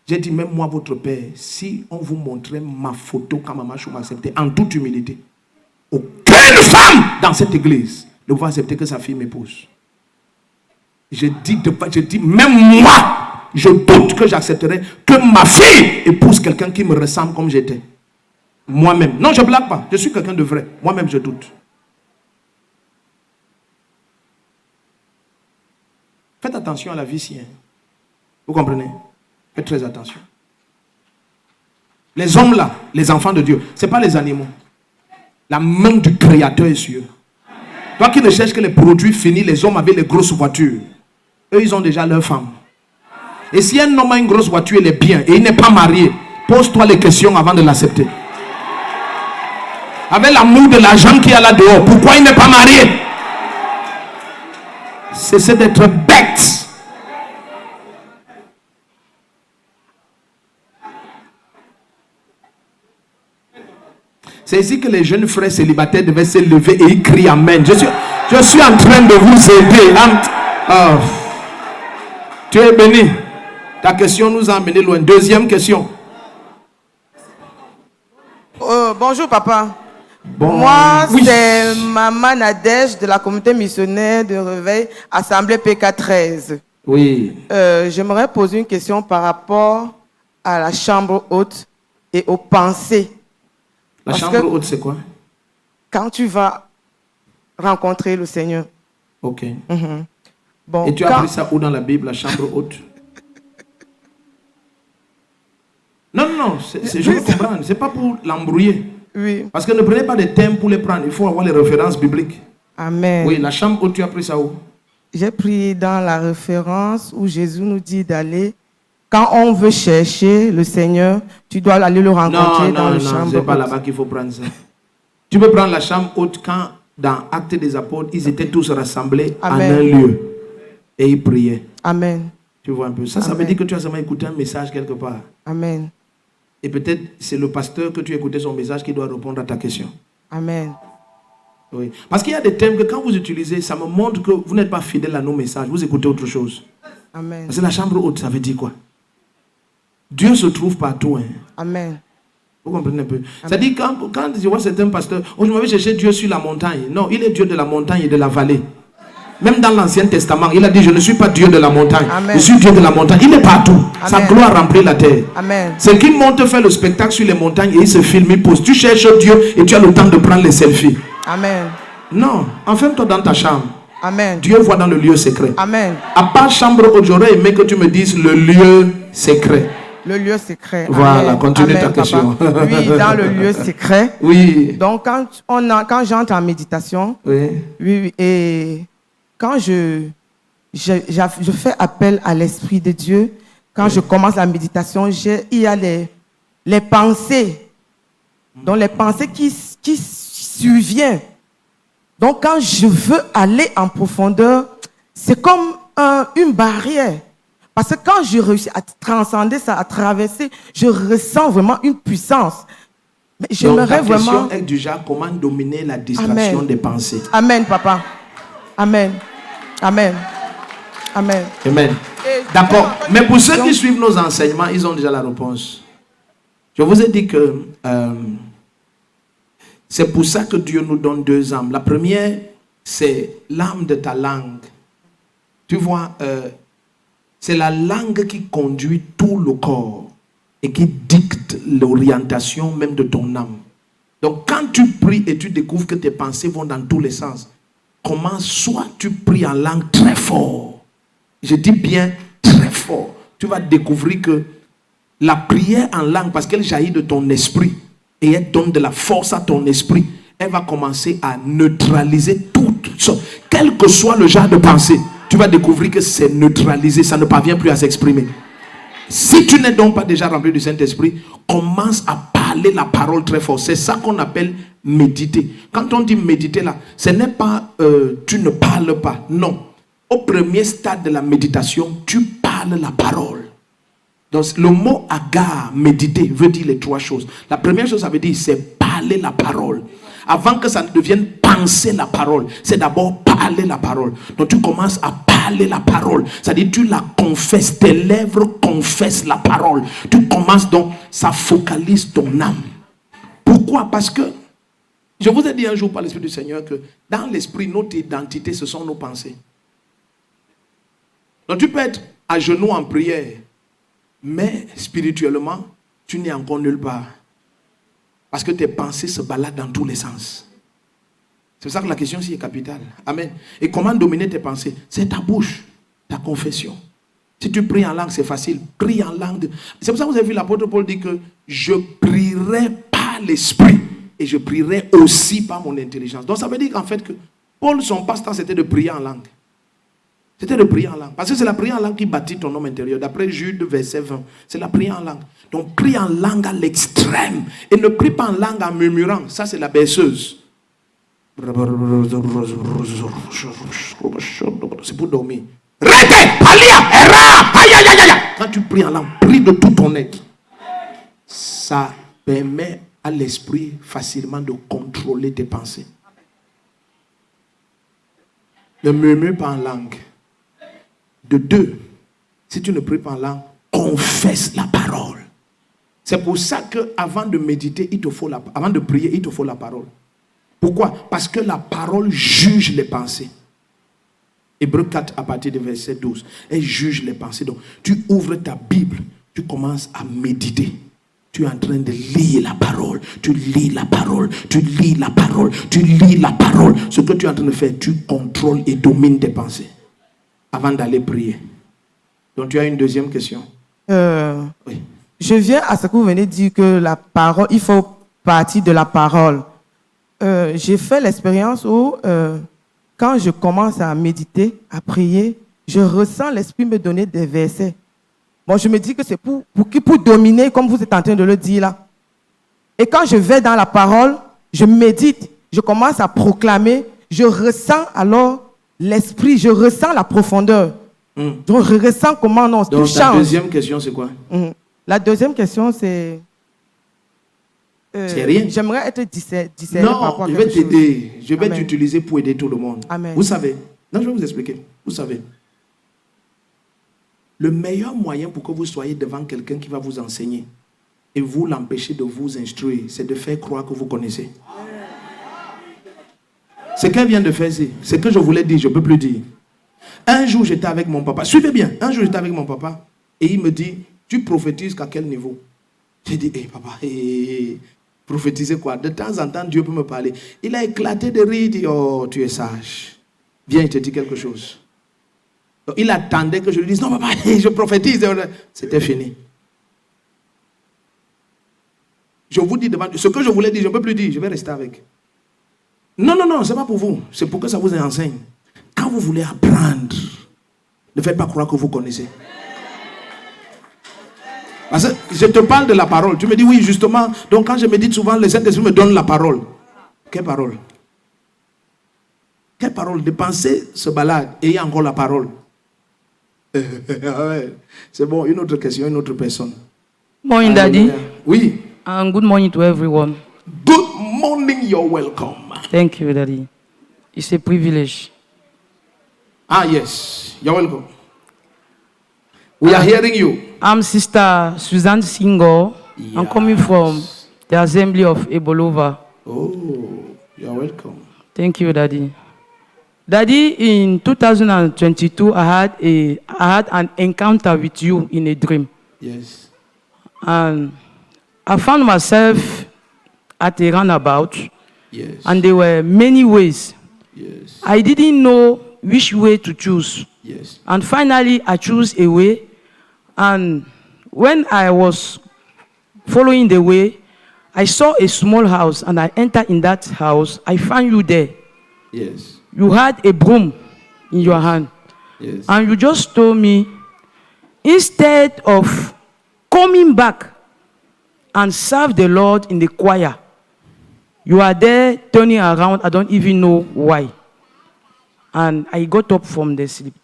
J'ai dit, même moi, votre père, si on vous montrait ma photo quand maman Chou m'a accepté, en toute humilité, aucune femme dans cette église ne va accepter que sa fille m'épouse. Je dis, même moi, je doute que j'accepterai que ma fille épouse quelqu'un qui me ressemble comme j'étais. Moi-même. Non, je ne blague pas. Je suis quelqu'un de vrai. Moi-même, je doute. Faites attention à la vie ici. Vous comprenez? Faites très attention. Les hommes là, les enfants de Dieu, ce n'est pas les animaux. La main du Créateur est sur eux. Toi qui ne cherches que les produits finis, les hommes avec les grosses voitures, eux, ils ont déjà leur femme. Et si un homme a une grosse voiture, il est bien, et il n'est pas marié, pose-toi les questions avant de l'accepter. Avec l'amour de l'argent qu'il y a là dehors, pourquoi il n'est pas marié? Cessez d'être bête. C'est ici que les jeunes frères célibataires devaient se lever et crier Amen. Je suis en train de vous aider. Oh. Tu es béni. Ta question nous a amené loin. Deuxième question. Bonjour papa. Bon, Moi, oui. c'est Maman Nadège de la communauté missionnaire de Réveil, Assemblée PK13. Oui. J'aimerais poser une question par rapport à la chambre haute et aux pensées. La Parce chambre que haute, c'est quoi? quand tu vas rencontrer le Seigneur. Ok. Bon, Et tu as appris ça où dans la Bible, la chambre haute? Non, je veux comprendre. Ce n'est pas pour l'embrouiller. Oui. Parce que ne prenez pas des thèmes pour les prendre. Il faut avoir les références bibliques. Amen. Oui, la chambre haute, tu as appris ça où? J'ai pris dans la référence où Jésus nous dit d'aller. Quand on veut chercher le Seigneur, tu dois aller le rencontrer dans la chambre haute. Non, c'est pas là-bas qu'il faut prendre ça. Tu peux prendre la chambre haute quand, dans Actes des Apôtres, ils étaient tous rassemblés en un lieu. Et ils priaient. Amen. Tu vois un peu. Ça veut dire que tu as seulement écouté un message quelque part. Amen. Et peut-être c'est le pasteur que tu as écouté son message qui doit répondre à ta question. Amen. Oui. Parce qu'il y a des thèmes que quand vous utilisez, ça me montre que vous n'êtes pas fidèle à nos messages. Vous écoutez autre chose. Amen. Parce que la chambre haute, ça veut dire quoi? Dieu se trouve partout. Hein. Amen. Vous comprenez un peu? C'est-à-dire quand je vois certains pasteurs, oh, je m'avais cherché Dieu sur la montagne. Non, il est Dieu de la montagne et de la vallée. Même dans l'Ancien Testament, il a dit, je ne suis pas Dieu de la montagne. Amen. Je suis Dieu de la montagne. Il est partout. Amen. Sa gloire remplit la terre. Amen. C'est qu'il monte faire le spectacle sur les montagnes et il se filme, il pose. Tu cherches Dieu et tu as le temps de prendre les selfies. Amen. Non, enferme-toi dans ta chambre. Amen. Dieu voit dans le lieu secret. Amen. À part chambre haute, j'aurais aimé que tu me dises le lieu secret. Le lieu secret. Voilà, Amen. continue Amen, ta question. papa. Oui, dans le lieu secret. Oui. Donc, quand j'entre en méditation, Oui. oui, et quand je fais appel à l'Esprit de Dieu, quand je commence la méditation, il y a les pensées. Donc, les pensées qui surviennent. Donc, quand je veux aller en profondeur, c'est comme une barrière. Parce que quand je réussis à transcender ça, à traverser, je ressens vraiment une puissance. Mais j'aimerais vraiment... La question est du genre, comment dominer la distraction des pensées. Amen, papa. Amen. Amen. Amen. Amen. D'accord. Mais pour ceux qui suivent nos enseignements, ils ont déjà la réponse. Je vous ai dit que c'est pour ça que Dieu nous donne deux âmes. La première, c'est l'âme de ta langue. Tu vois, c'est la langue qui conduit tout le corps et qui dicte l'orientation même de ton âme. Donc quand tu pries et tu découvres que tes pensées vont dans tous les sens, commence, soit tu pries en langue très fort. Je dis bien très fort. Tu vas découvrir que la prière en langue, parce qu'elle jaillit de ton esprit et elle donne de la force à ton esprit, elle va commencer à neutraliser tout, quel que soit le genre de pensée. Tu vas découvrir que c'est neutralisé, ça ne parvient plus à s'exprimer. Si tu n'es donc pas déjà rempli du Saint-Esprit, commence à parler la parole très fort. C'est ça qu'on appelle méditer. Quand on dit méditer là, ce n'est pas tu ne parles pas. Non. Au premier stade de la méditation, tu parles la parole. Donc le mot agar, méditer, veut dire les trois choses. La première chose, ça veut dire c'est parler la parole. Avant que ça ne devienne penser la parole, c'est d'abord parler la parole. Donc tu commences à parler la parole. C'est-à-dire tu la confesses, tes lèvres confessent la parole. Tu commences donc, ça focalise ton âme. Pourquoi? Parce que, je vous ai dit un jour par l'Esprit du Seigneur que dans l'esprit, notre identité, ce sont nos pensées. Donc tu peux être à genoux en prière, mais spirituellement, tu n'es encore nulle part. Parce que tes pensées se baladent dans tous les sens. C'est pour ça que la question ici est capitale. Amen. Et comment dominer tes pensées? C'est ta bouche, ta confession. Si tu pries en langue, c'est facile. Prie en langue. C'est pour ça que vous avez vu l'apôtre Paul dire que je prierai par l'esprit et je prierai aussi par mon intelligence. Donc ça veut dire qu'en fait que Paul, son passe-temps, c'était de prier en langue. C'était de prier en langue. Parce que c'est la prière en langue qui bâtit ton homme intérieur. D'après Jude, verset 20. C'est la prière en langue. Donc prie en langue à l'extrême. Et ne prie pas en langue en murmurant. Ça, c'est la berceuse. C'est pour dormir. Quand tu pries en langue, prie de tout ton être. Ça permet à l'esprit facilement de contrôler tes pensées. Ne murmure pas en langue. De deux, si tu ne pries pas en langue, confesse la parole. C'est pour ça qu'avant de méditer, avant de prier, il te faut la parole. Pourquoi? Parce que la parole juge les pensées. Hébreux 4 à partir du verset 12. Elle juge les pensées. Donc, tu ouvres ta Bible, tu commences à méditer. Tu es en train de lire la parole. Tu lis la parole. Tu lis la parole. Tu lis la parole. Ce que tu es en train de faire, tu contrôles et domines tes pensées avant d'aller prier. Donc, tu as une deuxième question. Oui. Je viens à ce que vous venez de dire que la parole, il faut partir de la parole. J'ai fait l'expérience où, quand je commence à méditer, à prier, je ressens l'Esprit me donner des versets. Bon, je me dis que c'est pour dominer, comme vous êtes en train de le dire là. Et quand je vais dans la parole, je médite, je commence à proclamer, je ressens alors l'Esprit, je ressens la profondeur. Je ressens comment non, tout Donc, ta change. deuxième question, c'est quoi? La deuxième question, c'est... C'est rien. J'aimerais être discerné par rapport Non, à je vais quelque chose. t'aider. Je vais Amen. t'utiliser pour aider tout le monde. Amen. Vous savez, non, je vais vous expliquer. Vous savez, le meilleur moyen pour que vous soyez devant quelqu'un qui va vous enseigner et vous l'empêcher de vous instruire, c'est de faire croire que vous connaissez. Ce qu'elle vient de faire, c'est ce que je voulais dire, je ne peux plus dire. Un jour, j'étais avec mon papa. Suivez bien. Un jour, j'étais avec mon papa et il me dit, tu prophétises qu'à quel niveau? J'ai dit, hé papa, prophétiser quoi? De temps en temps, Dieu peut me parler. Il a éclaté de rire, il dit, oh, tu es sage. Viens, il te dit quelque chose. Donc, il attendait que je lui dise, non papa, je prophétise. C'était fini. Je vous dis devant ce que je voulais dire, je ne peux plus dire, je vais rester avec. Non, non, non, ce n'est pas pour vous. C'est pour que ça vous enseigne. Quand vous voulez apprendre, ne faites pas croire que vous connaissez. Parce que je te parle de la parole. Tu me dis oui, justement. Donc quand je médite souvent, le Saint-Esprit me donne la parole. Quelle parole? Quelle parole? De penser se balade et il y a encore la parole. C'est bon, une autre question, une autre personne. Morning, Daddy. Oui. And good morning to everyone. Good morning, you're welcome. Thank you, Daddy. It's a privilege. Ah, yes, you're welcome. We are hearing you. I'm Sister Suzanne Singo. I'm coming from the Assembly of Ebolova. Oh, you're welcome. Thank you, Daddy. Daddy, in 2022, I had an encounter with you in a dream. Yes. And I found myself at a roundabout. Yes. And there were many ways. Yes. I didn't know which way to choose. Yes. And finally, I chose a way. And when I was following the way, I saw a small house, and I entered in that house. I found you there. Yes. You had a broom in your hand. Yes. And you just told me, instead of coming back and serve the Lord in the choir, you are there turning around. I don't even know why. And I got up from the sleep.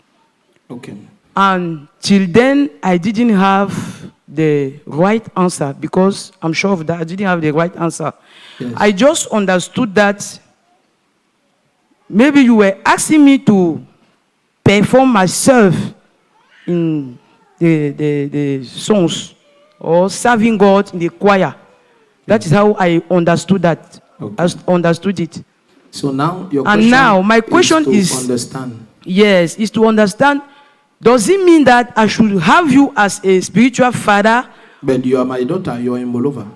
Okay. And till then, I didn't have the right answer, because I'm sure of that. I didn't have the right answer. Yes. I just understood that maybe you were asking me to perform myself in the songs or serving God in the choir. That is how I understood that. Okay. I understood it. So now your And question now my question is to is- understand. Yes, is to understand. Does it mean that I should have you as a spiritual father? But you are my daughter, you are in Bolova.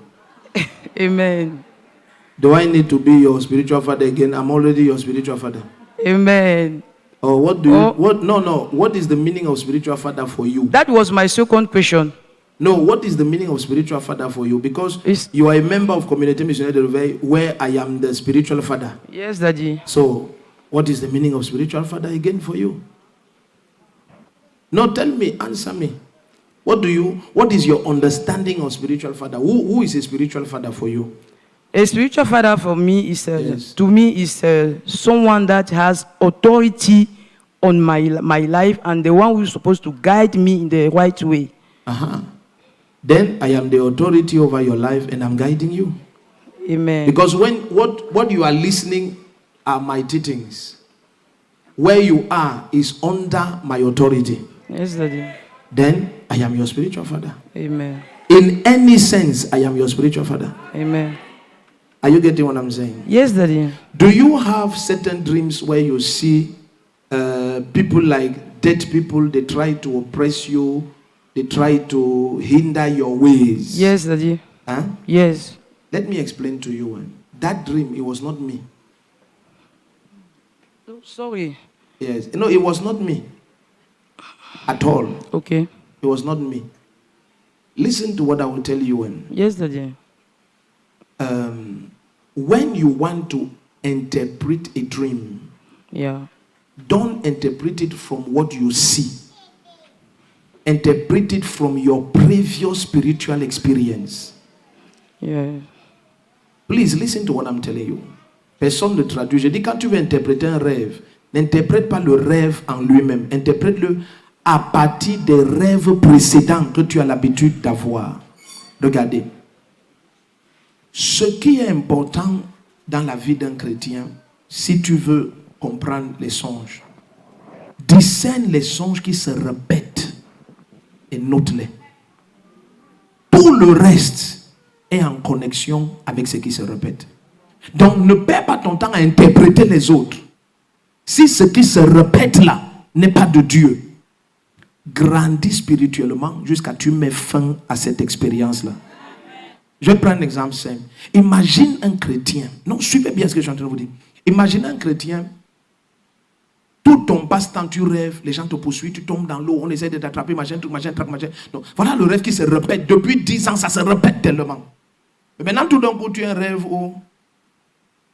Amen. Do I need to be your spiritual father again? I'm already your spiritual father. Amen. Or what do you, Oh. what is the meaning of spiritual father for you? That was my second question. No, what is the meaning of spiritual father for you? Because It's- you are a member of Communauté Missionnaire de Réveil, where I am the spiritual father. Yes, Daddy. So, what is the meaning of spiritual father again for you? No, tell me, answer me. What is your understanding of spiritual father? Who is a spiritual father for you? A spiritual father for me is, Yes. to me, is someone that has authority on my life, and the one who is supposed to guide me in the right way. Uh-huh. Then I am the authority over your life and I'm guiding you. Amen. Because what you are listening are my teachings. Where you are is under my authority. Yes, Daddy. Then I am your spiritual father. Amen. In any sense, I am your spiritual father. Amen. Are you getting what I'm saying? Yes, Daddy. Do you have certain dreams where you see people like dead people, they try to oppress you, they try to hinder your ways? Yes, Daddy. Huh? Yes. Let me explain to you. That dream, it was not me. Oh, sorry. Yes. No, it was not me. At all. Okay. It was not me. Listen to what I will tell you. Yes, Daddy. When you want to interpret a dream, Yeah. don't interpret it from what you see. Interpret it from your previous spiritual experience. Yeah. Please listen to what I'm telling you. Personne ne traduit. Je dis quand tu veux interpréter un rêve, n'interprète pas le rêve en lui-même. Interprète-le à partir des rêves précédents que tu as l'habitude d'avoir. Regardez. Ce qui est important dans la vie d'un chrétien, si tu veux comprendre les songes, discerne les songes qui se répètent et note-les. Tout le reste est en connexion avec ce qui se répète. Donc ne perds pas ton temps à interpréter les autres. Si ce qui se répète là n'est pas de Dieu, grandis spirituellement jusqu'à ce que tu mets fin à cette expérience-là. Je vais prendre un exemple simple. Imagine un chrétien. Non, suivez bien ce que je suis en train de vous dire. Imagine un chrétien. Tout ton passe-temps, tu rêves, les gens te poursuivent, tu tombes dans l'eau, on essaie de t'attraper, machin, tout, machin, trac, machin. Donc, voilà le rêve qui se répète. Depuis 10 ans, ça se répète tellement. Mais maintenant, tout d'un coup, tu as un rêve où,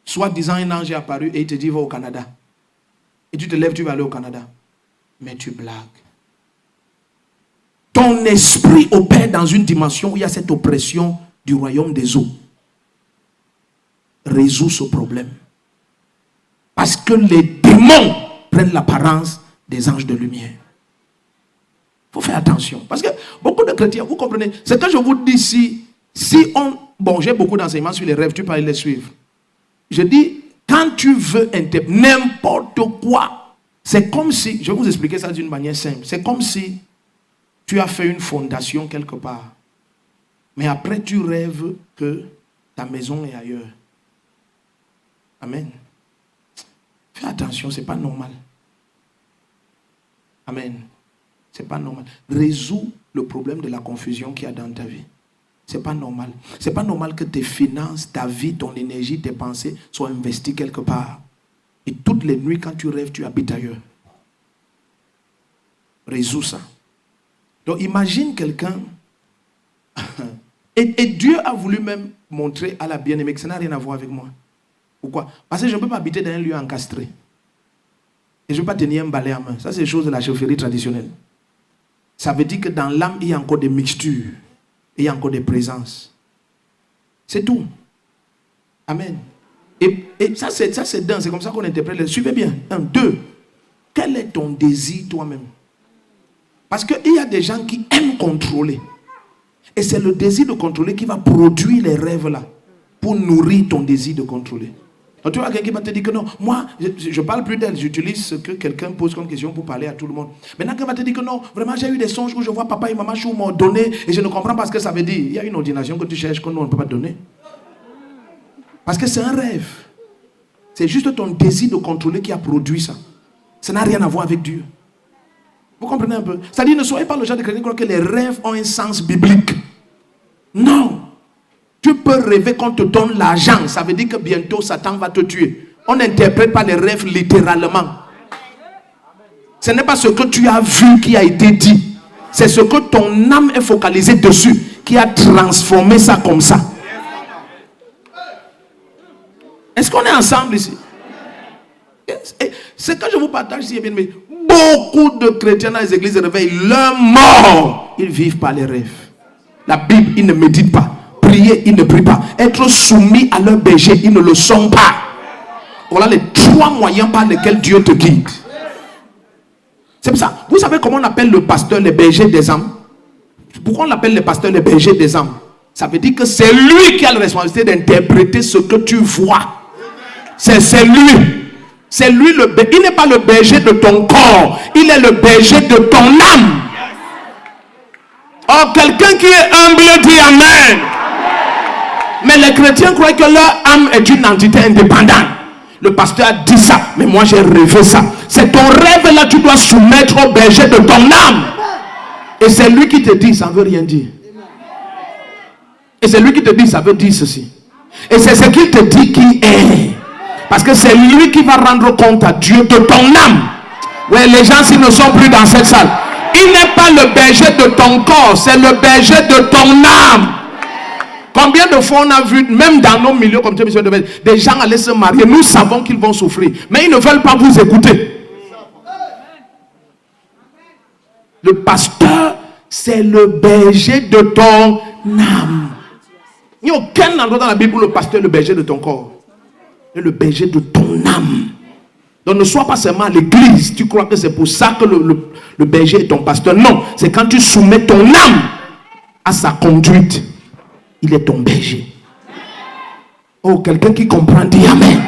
soi-disant, un ange est apparu et il te dit, va au Canada. Et tu te lèves, tu vas aller au Canada. Mais tu blagues. Ton esprit opère dans une dimension où il y a cette oppression du royaume des eaux. Résous ce problème. Parce que les démons prennent l'apparence des anges de lumière. Il faut faire attention. Parce que beaucoup de chrétiens, vous comprenez, c'est que je vous dis si on... Bon, j'ai beaucoup d'enseignements sur les rêves, tu peux aller les suivre. Je dis, quand tu veux interpréter n'importe quoi, c'est comme si, je vais vous expliquer ça d'une manière simple, c'est comme si tu as fait une fondation quelque part. Mais après, tu rêves que ta maison est ailleurs. Amen. Fais attention, ce n'est pas normal. Amen. Ce n'est pas normal. Résous le problème de la confusion qu'il y a dans ta vie. Ce n'est pas normal. Ce n'est pas normal que tes finances, ta vie, ton énergie, tes pensées soient investies quelque part. Et toutes les nuits, quand tu rêves, tu habites ailleurs. Résous ça. Donc imagine quelqu'un... Et Dieu a voulu même montrer à la bien-aimée que ça n'a rien à voir avec moi. Pourquoi? Parce que je ne peux pas habiter dans un lieu encastré. Et je ne peux pas tenir un balai en main. Ça, c'est les choses de la chaufferie traditionnelle. Ça veut dire que dans l'âme, il y a encore des mixtures. Et il y a encore des présences. C'est tout. Amen. Et ça, c'est dingue. C'est comme ça qu'on interprète. Suivez bien. 1, 2. Quel est ton désir toi-même? Parce qu'il y a des gens qui aiment contrôler. Et c'est le désir de contrôler qui va produire les rêves là. Pour nourrir ton désir de contrôler. Donc, tu vois quelqu'un qui va te dire que non, moi, je ne parle plus d'elle, j'utilise ce que quelqu'un pose comme question pour parler à tout le monde. Maintenant, quelqu'un va te dire que non, vraiment, j'ai eu des songes où je vois papa et maman chou m'ont donné et je ne comprends pas ce que ça veut dire. Il y a une ordination que tu cherches que nous, on ne peut pas te donner. Parce que c'est un rêve. C'est juste ton désir de contrôler qui a produit ça. Ça n'a rien à voir avec Dieu. Vous comprenez un peu? C'est-à-dire, ne soyez pas le genre de chrétien qui croit que les rêves ont un sens biblique. Non. Tu peux rêver qu'on te donne l'argent. Ça veut dire que bientôt Satan va te tuer. On n'interprète pas les rêves littéralement. Ce n'est pas ce que tu as vu qui a été dit. C'est ce que ton âme est focalisée dessus qui a transformé ça comme ça. Est-ce qu'on est ensemble ici? Ce que je vous partage ici, mais beaucoup de chrétiens dans les églises de réveil, leur mort, ils vivent par les rêves. La Bible, ils ne méditent pas. Prier, ils ne prient pas. Être soumis à leur berger, ils ne le sont pas. Voilà les 3 moyens par lesquels Dieu te guide. C'est pour ça. Vous savez comment on appelle le pasteur les bergers des âmes? Pourquoi on l'appelle le pasteur les bergers des âmes? Ça veut dire que c'est lui qui a la responsabilité d'interpréter ce que tu vois. C'est lui. C'est lui le berger. Il n'est pas le berger de ton corps. Il est le berger de ton âme. Oh, quelqu'un qui est humble dit Amen. Mais les chrétiens croient que leur âme est une entité indépendante. Le pasteur a dit ça, mais moi j'ai rêvé ça. C'est ton rêve là, tu dois soumettre au berger de ton âme. Et c'est lui qui te dit, ça ne veut rien dire. Et c'est lui qui te dit, ça veut dire ceci. Et c'est ce qu'il te dit qui est. Parce que c'est lui qui va rendre compte à Dieu de ton âme. Ouais, les gens s'ils ne sont plus dans cette salle. Il n'est pas le berger de ton corps, c'est le berger de ton âme. Combien de fois on a vu, même dans nos milieux comme des gens aller se marier, nous savons qu'ils vont souffrir, mais ils ne veulent pas vous écouter. Le pasteur, c'est le berger de ton âme. Il n'y a aucun endroit dans la Bible où le pasteur est le berger de ton corps. C'est le berger de ton âme. Donc ne sois pas seulement à l'église. Tu crois que c'est pour ça que le berger est ton pasteur. Non, c'est quand tu soumets ton âme à sa conduite. Il est ton berger. Oh, quelqu'un qui comprend, dit Amen.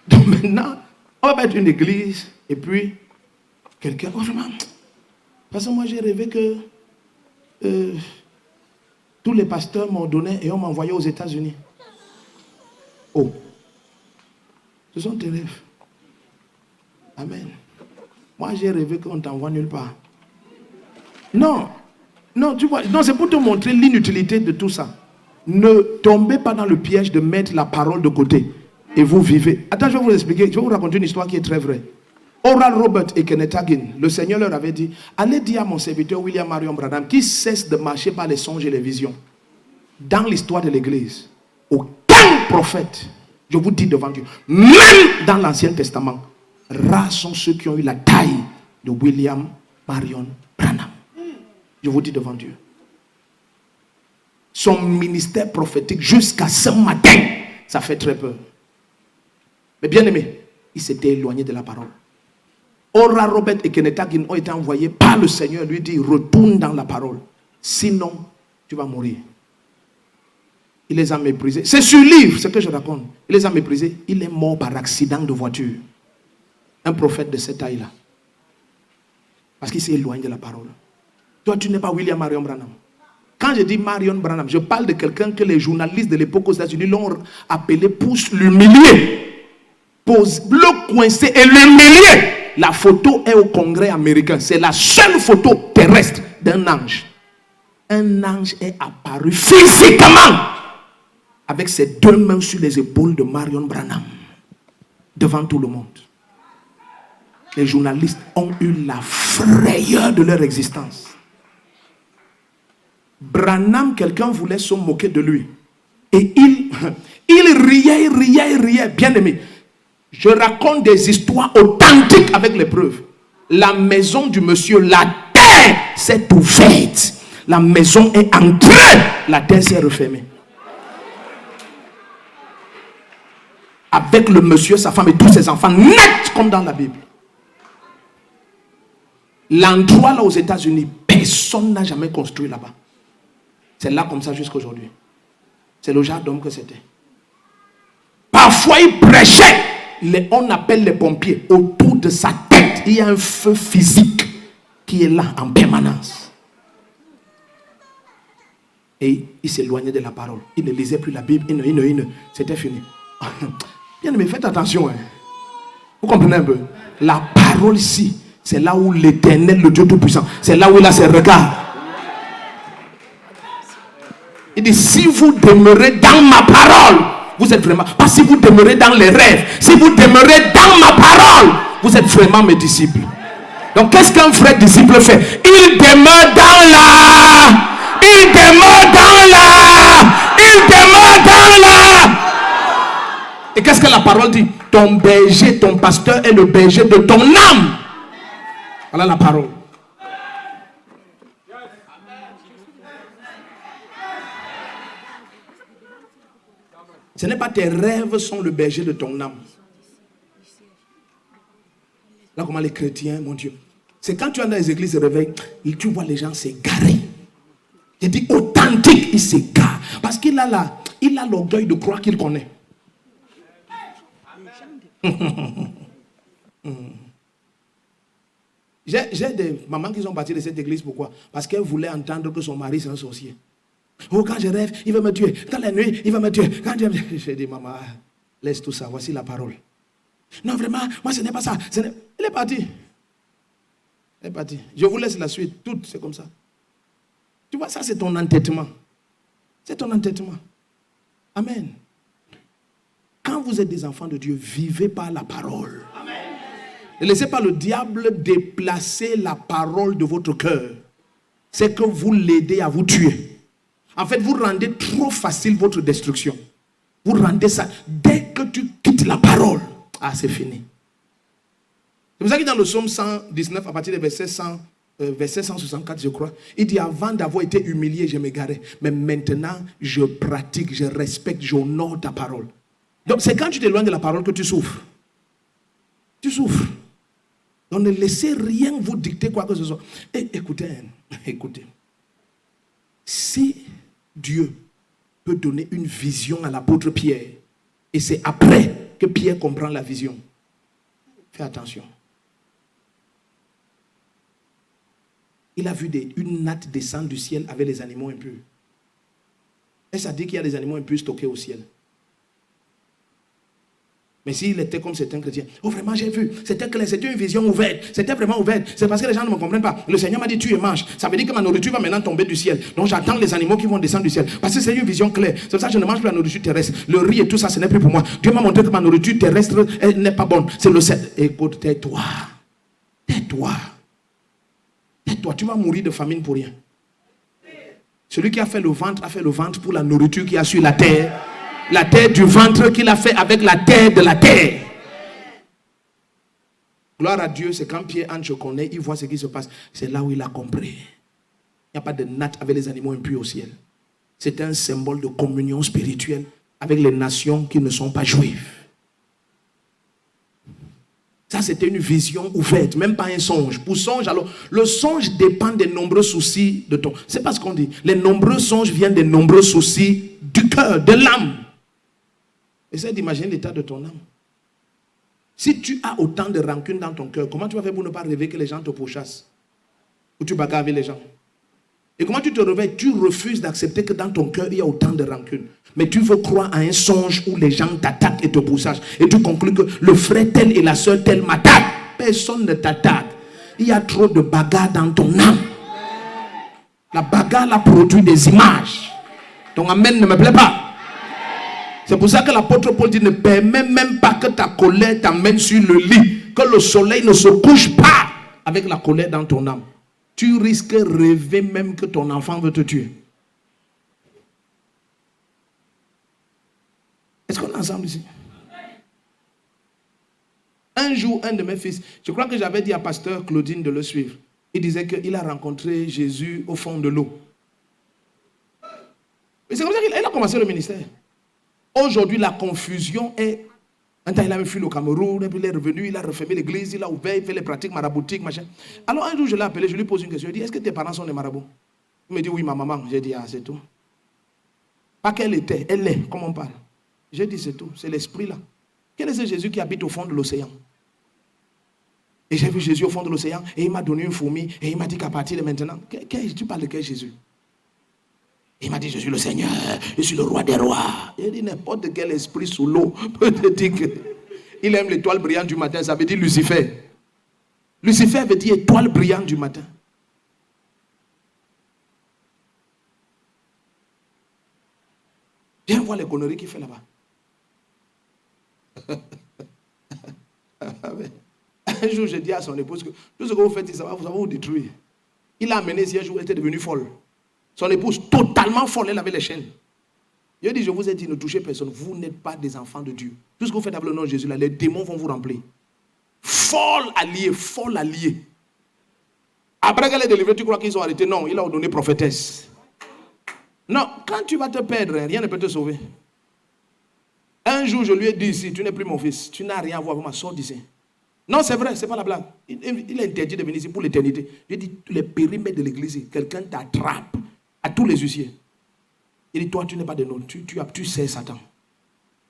Donc maintenant, on va mettre une église et puis quelqu'un, oh vraiment, parce que moi j'ai rêvé que tous les pasteurs m'ont donné et on m'a envoyé aux États-Unis. Oh, ce sont tes rêves. Amen. Moi j'ai rêvé qu'on t'envoie nulle part. Non, non, tu vois, non, c'est pour te montrer l'inutilité de tout ça. Ne tombez pas dans le piège de mettre la parole de côté. Et vous vivez. Attends, je vais vous expliquer. Je vais vous raconter une histoire qui est très vraie. Oral Robert et Kenneth Hagin, le Seigneur leur avait dit, allez dire à mon serviteur William Marion Branham qu'il cesse de marcher par les songes et les visions. Dans l'histoire de l'Église, aucun prophète, je vous dis devant Dieu, même dans l'Ancien Testament, rares sont ceux qui ont eu la taille de William Marion Branham. Je vous dis devant Dieu. Son ministère prophétique jusqu'à ce matin, ça fait très peur. Mais bien aimé, il s'était éloigné de la parole. Oral Robert et Kenneth Hagin ont été envoyés par le Seigneur, lui dit, retourne dans la parole. Sinon, tu vas mourir. Il les a méprisés. C'est sur livre, ce que je raconte. Il les a méprisés. Il est mort par accident de voiture. Un prophète de cette taille-là. Parce qu'il s'est éloigné de la parole. Toi, tu n'es pas William Marion Branham. Quand je dis Marion Branham, je parle de quelqu'un que les journalistes de l'époque aux États-Unis l'ont appelé pour l'humilier. Pour le coincer et l'humilier. La photo est au Congrès américain. C'est la seule photo terrestre d'un ange. Un ange est apparu physiquement avec ses deux mains sur les épaules de Marion Branham devant tout le monde. Les journalistes ont eu la frayeur de leur existence. Branham, quelqu'un voulait se moquer de lui. Et il riait. Bien aimé. Je raconte des histoires authentiques avec les preuves. La maison du monsieur, la terre s'est ouverte. La maison est entrée. La terre s'est refermée. Avec le monsieur, sa femme et tous ses enfants, net comme dans la Bible. L'endroit là aux États-Unis, personne n'a jamais construit là-bas. C'est là comme ça jusqu'à aujourd'hui. C'est le genre d'homme que c'était. Parfois il prêchait. On appelle les pompiers. Autour de sa tête, il y a un feu physique qui est là en permanence. Et il s'éloignait de la parole. Il ne lisait plus la Bible. C'était fini. Bien aimé, faites attention. Hein. Vous comprenez un peu? La parole ici, c'est là où l'Éternel, le Dieu Tout-Puissant, c'est là où il a ses regards. Il dit, si vous demeurez dans ma parole, vous êtes vraiment, pas si vous demeurez dans les rêves, si vous demeurez dans ma parole, vous êtes vraiment mes disciples. Donc qu'est-ce qu'un vrai disciple fait? Il demeure dans il demeure dans Et qu'est-ce que la parole dit? Ton berger, ton pasteur est le berger de ton âme. Voilà la parole. Ce n'est pas tes rêves sont le berger de ton âme. Là, comment les chrétiens, mon Dieu. C'est quand tu es dans les églises de réveil, tu vois les gens s'égarer. J'ai dit authentique, il s'égare. Parce qu'il a l'orgueil de croire qu'il connaît. J'ai des mamans qui sont parties de cette église. Pourquoi? Parce qu'elles voulaient entendre que son mari c'est un sorcier. Oh, quand je rêve, il va me tuer. Dans la nuit, il va me tuer. J'ai dit, maman, laisse tout ça. Voici la parole. Non, vraiment, moi, ce n'est pas ça. Elle est partie. Elle est partie. Je vous laisse la suite. Tout, c'est comme ça. Tu vois, ça, c'est ton entêtement. C'est ton entêtement. Amen. Quand vous êtes des enfants de Dieu, vivez par la parole. Amen. Ne laissez pas le diable déplacer la parole de votre cœur. C'est que vous l'aidez à vous tuer. En fait, vous rendez trop facile votre destruction. Vous rendez ça. Dès que tu quittes la parole, c'est fini. C'est pour ça que dans le psaume 119, à partir du verset 164, je crois, il dit, avant d'avoir été humilié, je m'égarais. Mais maintenant, je pratique, je respecte, j'honore ta parole. Donc c'est quand tu t'éloignes de la parole que tu souffres. Tu souffres. Donc ne laissez rien vous dicter quoi que ce soit. Et écoutez. Si Dieu peut donner une vision à l'apôtre Pierre, et c'est après que Pierre comprend la vision, fais attention. Il a vu une natte descendre du ciel avec les animaux impurs. Et ça dit qu'il y a des animaux impurs stockés au ciel. Mais s'il était comme certains chrétiens, oh vraiment j'ai vu, c'était clair, c'était une vision ouverte, c'était vraiment ouverte, c'est parce que les gens ne me comprennent pas. Le Seigneur m'a dit tu et manges, ça veut dire que ma nourriture va maintenant tomber du ciel. Donc j'attends les animaux qui vont descendre du ciel, parce que c'est une vision claire. C'est pour ça que je ne mange plus la nourriture terrestre. Le riz et tout ça, ce n'est plus pour moi. Dieu m'a montré que ma nourriture terrestre n'est pas bonne. C'est le sel. Écoute, tais-toi, tu vas mourir de famine pour rien. Celui qui a fait le ventre pour la nourriture qui a sur la terre. La terre du ventre qu'il a fait avec la terre de la terre. Gloire à Dieu, c'est quand Pierre entre, je connais, il voit ce qui se passe. C'est là où il a compris. Il n'y a pas de natte avec les animaux impurs au ciel. C'est un symbole de communion spirituelle avec les nations qui ne sont pas juives. Ça, c'était une vision ouverte, même pas un songe. Pour songe, alors, le songe dépend des nombreux soucis de ton... C'est pas ce qu'on dit. Les nombreux songes viennent des nombreux soucis du cœur, de l'âme. Essaye d'imaginer l'état de ton âme. Si tu as autant de rancune dans ton cœur, comment tu vas faire pour ne pas rêver que les gens te pourchassent? Ou tu bagarres avec les gens? Et comment tu te réveilles? Tu refuses d'accepter que dans ton cœur, il y a autant de rancune. Mais tu veux croire à un songe où les gens t'attaquent et te pourchassent. Et tu conclus que le frère tel et la soeur telle m'attaquent. Personne ne t'attaque. Il y a trop de bagarre dans ton âme. La bagarre a produit des images. Ton amen ne me plaît pas. C'est pour ça que l'apôtre Paul dit ne permets même pas que ta colère t'amène sur le lit. Que le soleil ne se couche pas avec la colère dans ton âme. Tu risques de rêver même que ton enfant veut te tuer. Est-ce qu'on est ensemble ici? Un jour, un de mes fils, je crois que j'avais dit à pasteur Claudine de le suivre. Il disait qu'il a rencontré Jésus au fond de l'eau. Et c'est comme ça qu'il a commencé le ministère. Aujourd'hui, la confusion est... Un temps, il a fui au Cameroun, et puis il est revenu, il a refermé l'église, il a ouvert, il fait les pratiques maraboutiques, machin. Alors un jour, je l'ai appelé, je lui pose une question. Je lui dis, est-ce que tes parents sont des marabouts? Il me dit, oui, ma maman. J'ai dit, ah, c'est tout. Pas qu'elle était, elle est, comme on parle. J'ai dit, c'est tout, c'est l'esprit là. Quel est ce Jésus qui habite au fond de l'océan? Et j'ai vu Jésus au fond de l'océan, et il m'a donné une fourmi, et il m'a dit qu'à partir de maintenant, tu parles de quel Jésus? Il m'a dit, je suis le Seigneur, je suis le roi des rois. Il dit, n'importe quel esprit sous l'eau peut te dire qu'il aime l'étoile brillante du matin. Ça veut dire Lucifer. Lucifer veut dire étoile brillante du matin. Viens voir les conneries qu'il fait là-bas. Un jour, j'ai dit à son épouse que tout ce que vous faites, ça va vous détruire. Il l'a amené ici un jour, elle était devenue folle. Son épouse, totalement folle, elle avait les chaînes. Il a dit, je vous ai dit, ne touchez personne. Vous n'êtes pas des enfants de Dieu. Tout ce que vous faites avec le nom de Jésus, là, les démons vont vous remplir. Folle alliée, folle alliée. Après qu'elle est délivrée, tu crois qu'ils ont arrêté? Non, il a ordonné prophétesse. Non, quand tu vas te perdre, rien ne peut te sauver. Un jour, je lui ai dit ici, tu n'es plus mon fils. Tu n'as rien à voir avec moi, sors d'ici. Non, c'est vrai, c'est pas la blague. Il est interdit de venir ici pour l'éternité. Je dis, les périmètres de l'église, quelqu'un t'attrape à tous les huissiers. Il dit, toi, tu n'es pas de nous, tu sais Satan.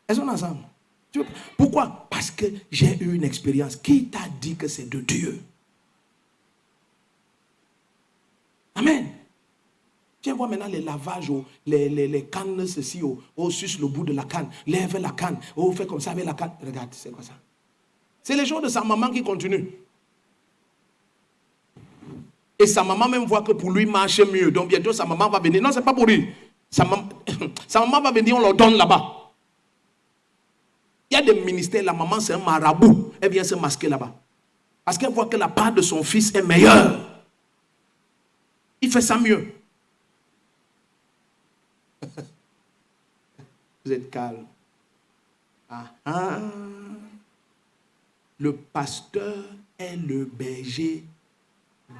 Est-ce qu'on est ensemble? Pourquoi? Parce que j'ai eu une expérience. Qui t'a dit que c'est de Dieu? Amen. Viens voir maintenant les lavages, les cannes, ceci, suce le bout de la canne, lève la canne, fait comme ça avec la canne. Regarde, c'est quoi ça? C'est les jours de sa maman qui continuent. Et sa maman même voit que pour lui marche mieux. Donc bientôt sa maman va venir. Non, c'est pas pour lui. Sa maman va venir, on leur donne là-bas. Il y a des ministères, la maman c'est un marabout. Elle vient se masquer là-bas. Parce qu'elle voit que la part de son fils est meilleure. Il fait ça mieux. Vous êtes calme. Le pasteur est le berger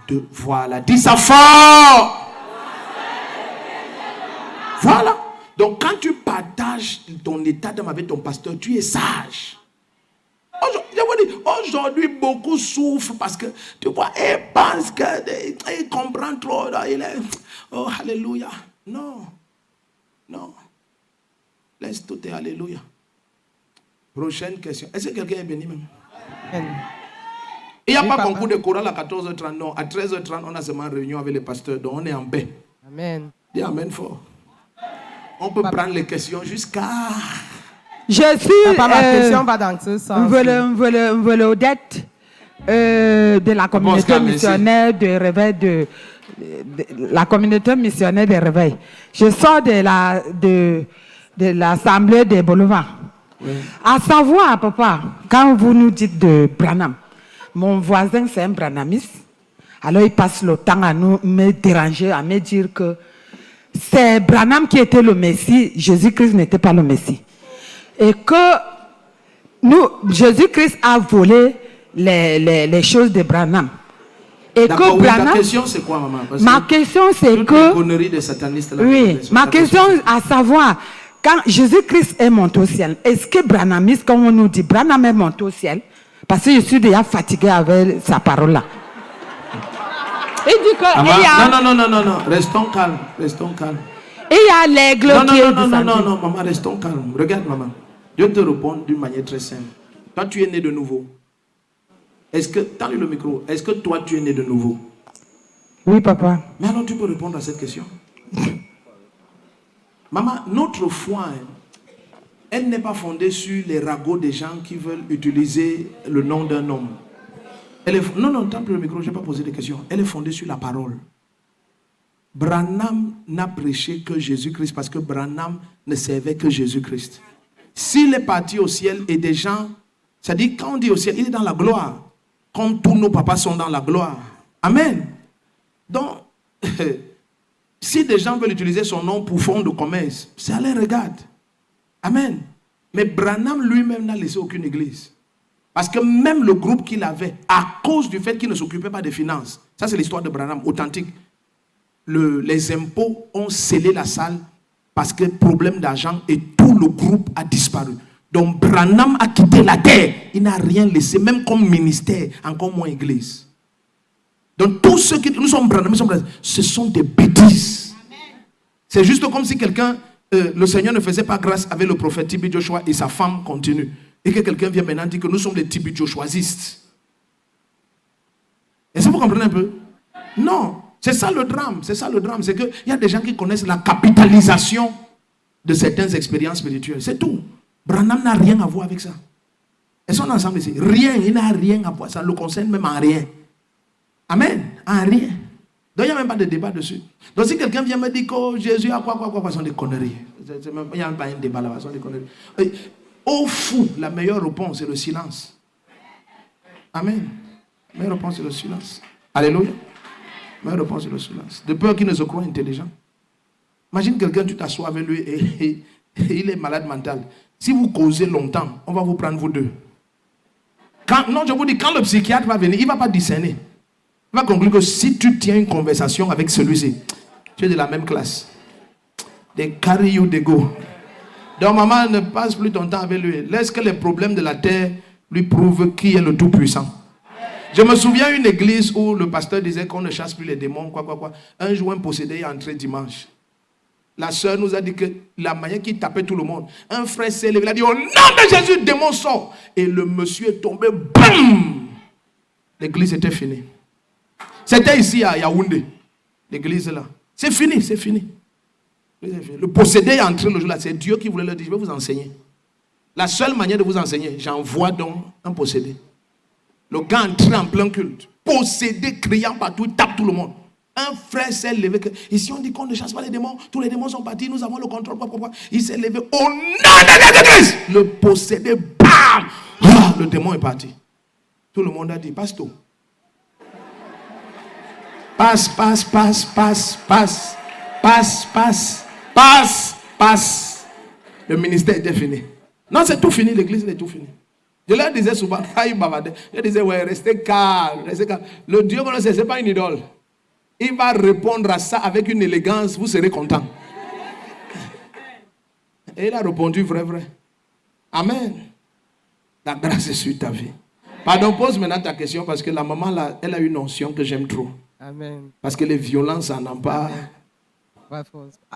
de... Voilà. Dis ça fort. Voilà. Donc, quand tu partages ton état d'âme avec ton pasteur, tu es sage. Aujourd'hui, beaucoup souffrent parce que, tu vois, ils pensent qu'ils comprennent trop. Oh, alléluia. Non. Non. Laisse tout et alléluia. Prochaine question. Est-ce que quelqu'un est béni même? Il n'y a pas concours de chorale à 14h30. Non, à 13h30, on a seulement réunion avec les pasteurs. Donc, on est en paix. Amen. Dis amen fort. On peut prendre les questions jusqu'à... Je suis. Papa, ma question va dans ce sens. Odette de la communauté missionnaire de réveil de la communauté missionnaire de réveil. Je sors de l'assemblée des boulevards. Oui. À savoir, papa, quand vous nous dites de Branham, mon voisin c'est un branhamiste. Alors il passe le temps à me déranger, à me dire que c'est Branham qui était le Messie, Jésus-Christ n'était pas le Messie. Et que Jésus-Christ a volé les choses de Branham. Et que Branham, ta question c'est quoi, maman? Parce ma question c'est que... les conneries des satanistes là. Oui, ma question à savoir, quand Jésus-Christ est monté au ciel, est-ce que Branhamiste, quand on nous dit Branham est monté au ciel, parce que je suis déjà fatigué avec sa parole là. Il dit que... Non, restons calmes. Il y a l'aigle qui est descendu. Non, maman, restons calmes. Regarde, maman. Je te réponds d'une manière très simple. Toi, tu es né de nouveau. Est-ce que, tends le micro, est-ce que toi, tu es né de nouveau? Oui, papa. Mais alors, tu peux répondre à cette question. Maman, notre foi, elle n'est pas fondée sur les ragots des gens qui veulent utiliser le nom d'un homme. Non, tends le micro, je n'ai pas posé de questions. Elle est fondée sur la parole. Branham n'a prêché que Jésus-Christ parce que Branham ne servait que Jésus-Christ. S'il est parti au ciel et des gens, c'est-à-dire quand on dit au ciel, il est dans la gloire. Comme tous nos papas sont dans la gloire. Amen. Donc, si des gens veulent utiliser son nom pour fond de commerce, ça les regarde. Amen. Mais Branham lui-même n'a laissé aucune église. Parce que même le groupe qu'il avait, à cause du fait qu'il ne s'occupait pas des finances, ça c'est l'histoire de Branham, authentique. Les impôts ont scellé la salle parce que problème d'argent et tout le groupe a disparu. Donc Branham a quitté la terre. Il n'a rien laissé, même comme ministère, encore moins église. Donc tous ceux qui... Nous sommes Branham, ce sont des bêtises. C'est juste comme si quelqu'un... le Seigneur ne faisait pas grâce avec le prophète Tibi Joshua et sa femme continue. Et que quelqu'un vient maintenant dire que nous sommes des Tibi Joshuaistes. Est-ce que vous comprenez un peu? Non. C'est ça le drame. C'est qu'il y a des gens qui connaissent la capitalisation de certaines expériences spirituelles. C'est tout. Branham n'a rien à voir avec ça. Est-ce qu'on est ensemble ici? Rien. Il n'a rien à voir. Ça ne le concerne même en rien. Amen. En rien. Donc il n'y a même pas de débat dessus. Donc si quelqu'un vient me dire que Jésus a quoi, ce sont des conneries. Il n'y a même pas un débat là-bas, ce sont des conneries. Au fou, la meilleure réponse, c'est le silence. Amen. La meilleure réponse, c'est le silence. Alléluia. La meilleure réponse, c'est le silence. De peur qu'il ne se croit intelligent. Imagine quelqu'un, tu t'assois avec lui et il est malade mental. Si vous causez longtemps, on va vous prendre vous deux. Non, je vous dis, quand le psychiatre va venir, il ne va pas discerner. Il va conclure que si tu tiens une conversation avec celui-ci, tu es de la même classe. They carry you, they go. Donc maman, ne passe plus ton temps avec lui. Laisse que les problèmes de la terre lui prouvent qui est le Tout-Puissant. Je me souviens d'une église où le pasteur disait qu'on ne chasse plus les démons, quoi. Un jour, un possédé est entré dimanche. La sœur nous a dit que la manière qu'il tapait tout le monde, un frère s'est levé, il a dit au nom de Jésus, démon sort. Et le monsieur est tombé, bam! L'église était finie. C'était ici à Yaoundé, l'église là. C'est fini. Le possédé est entré le jour là, c'est Dieu qui voulait leur dire, je vais vous enseigner. La seule manière de vous enseigner, j'envoie donc un possédé. Le gars entré en plein culte, possédé, criant partout, il tape tout le monde. Un frère s'est levé. Ici, on dit qu'on ne chasse pas les démons. Tous les démons sont partis. Nous avons le contrôle. Il s'est levé au nom de Jésus. Le possédé, bam! Le démon est parti. Tout le monde a dit, passe tout. Passe. Le ministère était fini. Non, c'est tout fini. L'église est tout fini. Je leur disais souvent, quand ils bavardaient, je disais, ouais, restez calme. Le Dieu qu'on sait, ce n'est pas une idole. Il va répondre à ça avec une élégance, vous serez content. Et il a répondu vrai, vrai. Amen. La grâce est sur ta vie. Pardon, pose maintenant ta question parce que la maman, là, elle a une notion que j'aime trop. Amen. Parce que les violences, ça n'en pas.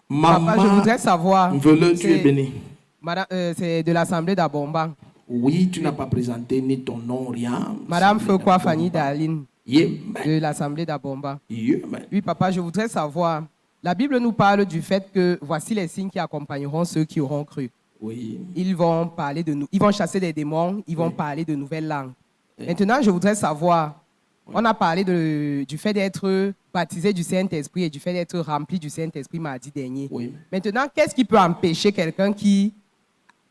Maman, papa, je voudrais savoir. Tu es béni. Madame, c'est de l'Assemblée d'Abomba. Oui, tu n'as pas présenté ni ton nom, rien. Madame Fekwa Fanny Daline. De l'Assemblée d'Abomba. Oui, papa, je voudrais savoir. La Bible nous parle du fait que voici les signes qui accompagneront ceux qui auront cru. Oui. Ils vont parler de nous. Ils vont chasser des démons. Ils vont parler de nouvelles langues. Maintenant, je voudrais savoir. On a parlé du fait d'être baptisé du Saint-Esprit et du fait d'être rempli du Saint-Esprit mardi dernier. Oui. Maintenant, qu'est-ce qui peut empêcher quelqu'un qui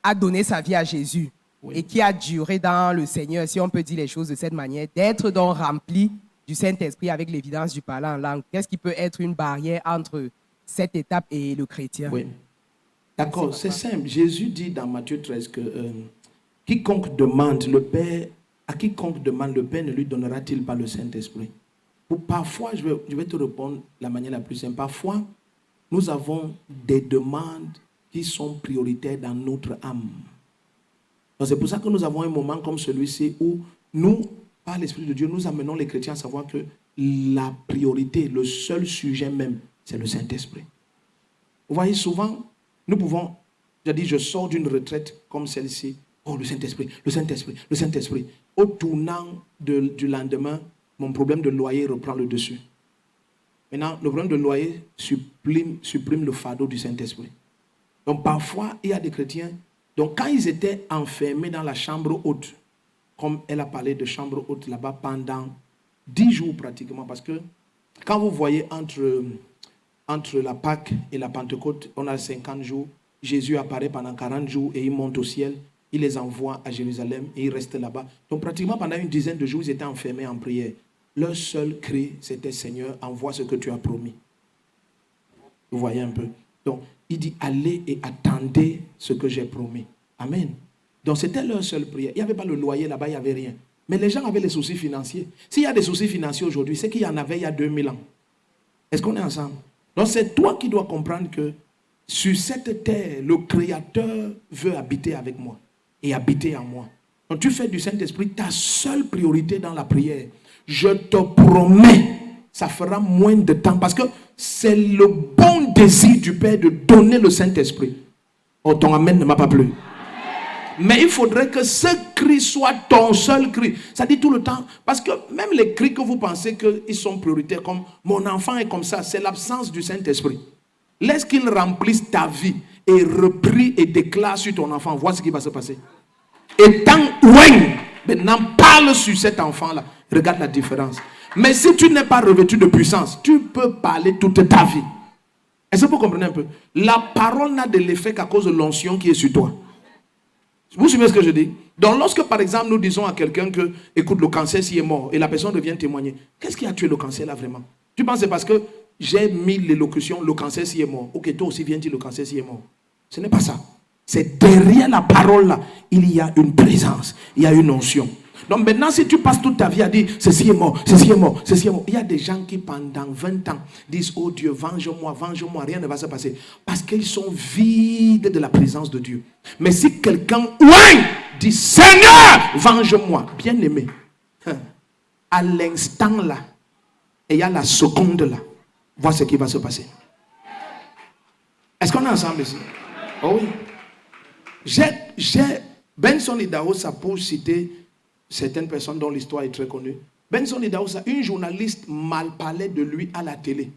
a donné sa vie à Jésus et qui a duré dans le Seigneur, si on peut dire les choses de cette manière, d'être donc rempli du Saint-Esprit avec l'évidence du parler en langue? Qu'est-ce qui peut être une barrière entre cette étape et le chrétien? Oui. D'accord, c'est simple. Jésus dit dans Matthieu 13 que quiconque demande le Père, à quiconque demande le Père ne lui donnera-t-il pas le Saint-Esprit? Ou parfois, je vais te répondre de la manière la plus simple. Parfois, nous avons des demandes qui sont prioritaires dans notre âme. Donc c'est pour ça que nous avons un moment comme celui-ci où nous, par l'Esprit de Dieu, nous amenons les chrétiens à savoir que la priorité, le seul sujet même, c'est le Saint-Esprit. Vous voyez, souvent, nous pouvons, je sors d'une retraite comme celle-ci. Oh, le Saint-Esprit, le Saint-Esprit, le Saint-Esprit. Au tournant du lendemain, mon problème de loyer reprend le dessus. Maintenant, le problème de loyer supprime le fardeau du Saint-Esprit. Donc, parfois, il y a des chrétiens. Donc, quand ils étaient enfermés dans la chambre haute, comme elle a parlé de chambre haute là-bas pendant 10 jours pratiquement, parce que quand vous voyez entre la Pâque et la Pentecôte, on a 50 jours, Jésus apparaît pendant 40 jours et il monte au ciel. Il les envoie à Jérusalem et ils restent là-bas. Donc pratiquement pendant une dizaine de jours, ils étaient enfermés en prière. Leur seul cri, c'était « Seigneur, envoie ce que tu as promis ». Vous voyez un peu. Donc, il dit « Allez et attendez ce que j'ai promis ». Amen. Donc c'était leur seule prière. Il n'y avait pas le loyer là-bas, il n'y avait rien. Mais les gens avaient les soucis financiers. S'il y a des soucis financiers aujourd'hui, c'est qu'il y en avait il y a 2000 ans. Est-ce qu'on est ensemble? Donc c'est toi qui dois comprendre que sur cette terre, le Créateur veut habiter avec moi et habiter en moi. Donc tu fais du Saint-Esprit ta seule priorité dans la prière. Je te promets, ça fera moins de temps parce que c'est le bon désir du Père de donner le Saint-Esprit. Oh, ton amen ne m'a pas plu. Mais il faudrait que ce cri soit ton seul cri. Ça dit tout le temps. Parce que même les cris que vous pensez qu'ils sont prioritaires, comme mon enfant est comme ça, c'est l'absence du Saint-Esprit. Laisse qu'il remplisse ta vie et reprie et déclare sur ton enfant. Vois ce qui va se passer. Et tant maintenant parle sur cet enfant-là. Regarde la différence. Mais si tu n'es pas revêtu de puissance, tu peux parler toute ta vie. Est-ce que vous comprenez un peu? La parole n'a de l'effet qu'à cause de l'onction qui est sur toi. Vous suivez ce que je dis? Donc lorsque par exemple nous disons à quelqu'un que écoute, le cancer s'y est mort et la personne revient témoigner, qu'est-ce qui a tué le cancer là vraiment? Tu penses que c'est parce que j'ai mis l'élocution, le cancer s'y est mort. Ok, toi aussi viens dire le cancer s'y est mort. Ce n'est pas ça. C'est derrière la parole là, il y a une présence, il y a une onction. Donc maintenant, si tu passes toute ta vie à dire ceci est mort, ceci est mort, ceci est mort, il y a des gens qui pendant 20 ans disent oh Dieu, venge-moi, rien ne va se passer. Parce qu'ils sont vides de la présence de Dieu. Mais si quelqu'un dit Seigneur, venge-moi, bien aimé, à l'instant là, et il y a la seconde là, vois ce qui va se passer. Est-ce qu'on est ensemble ici? Oh oui. Benson Idahosa pour citer certaines personnes dont l'histoire est très connue. Benson Idahosa, une journaliste mal parlait de lui à la télé.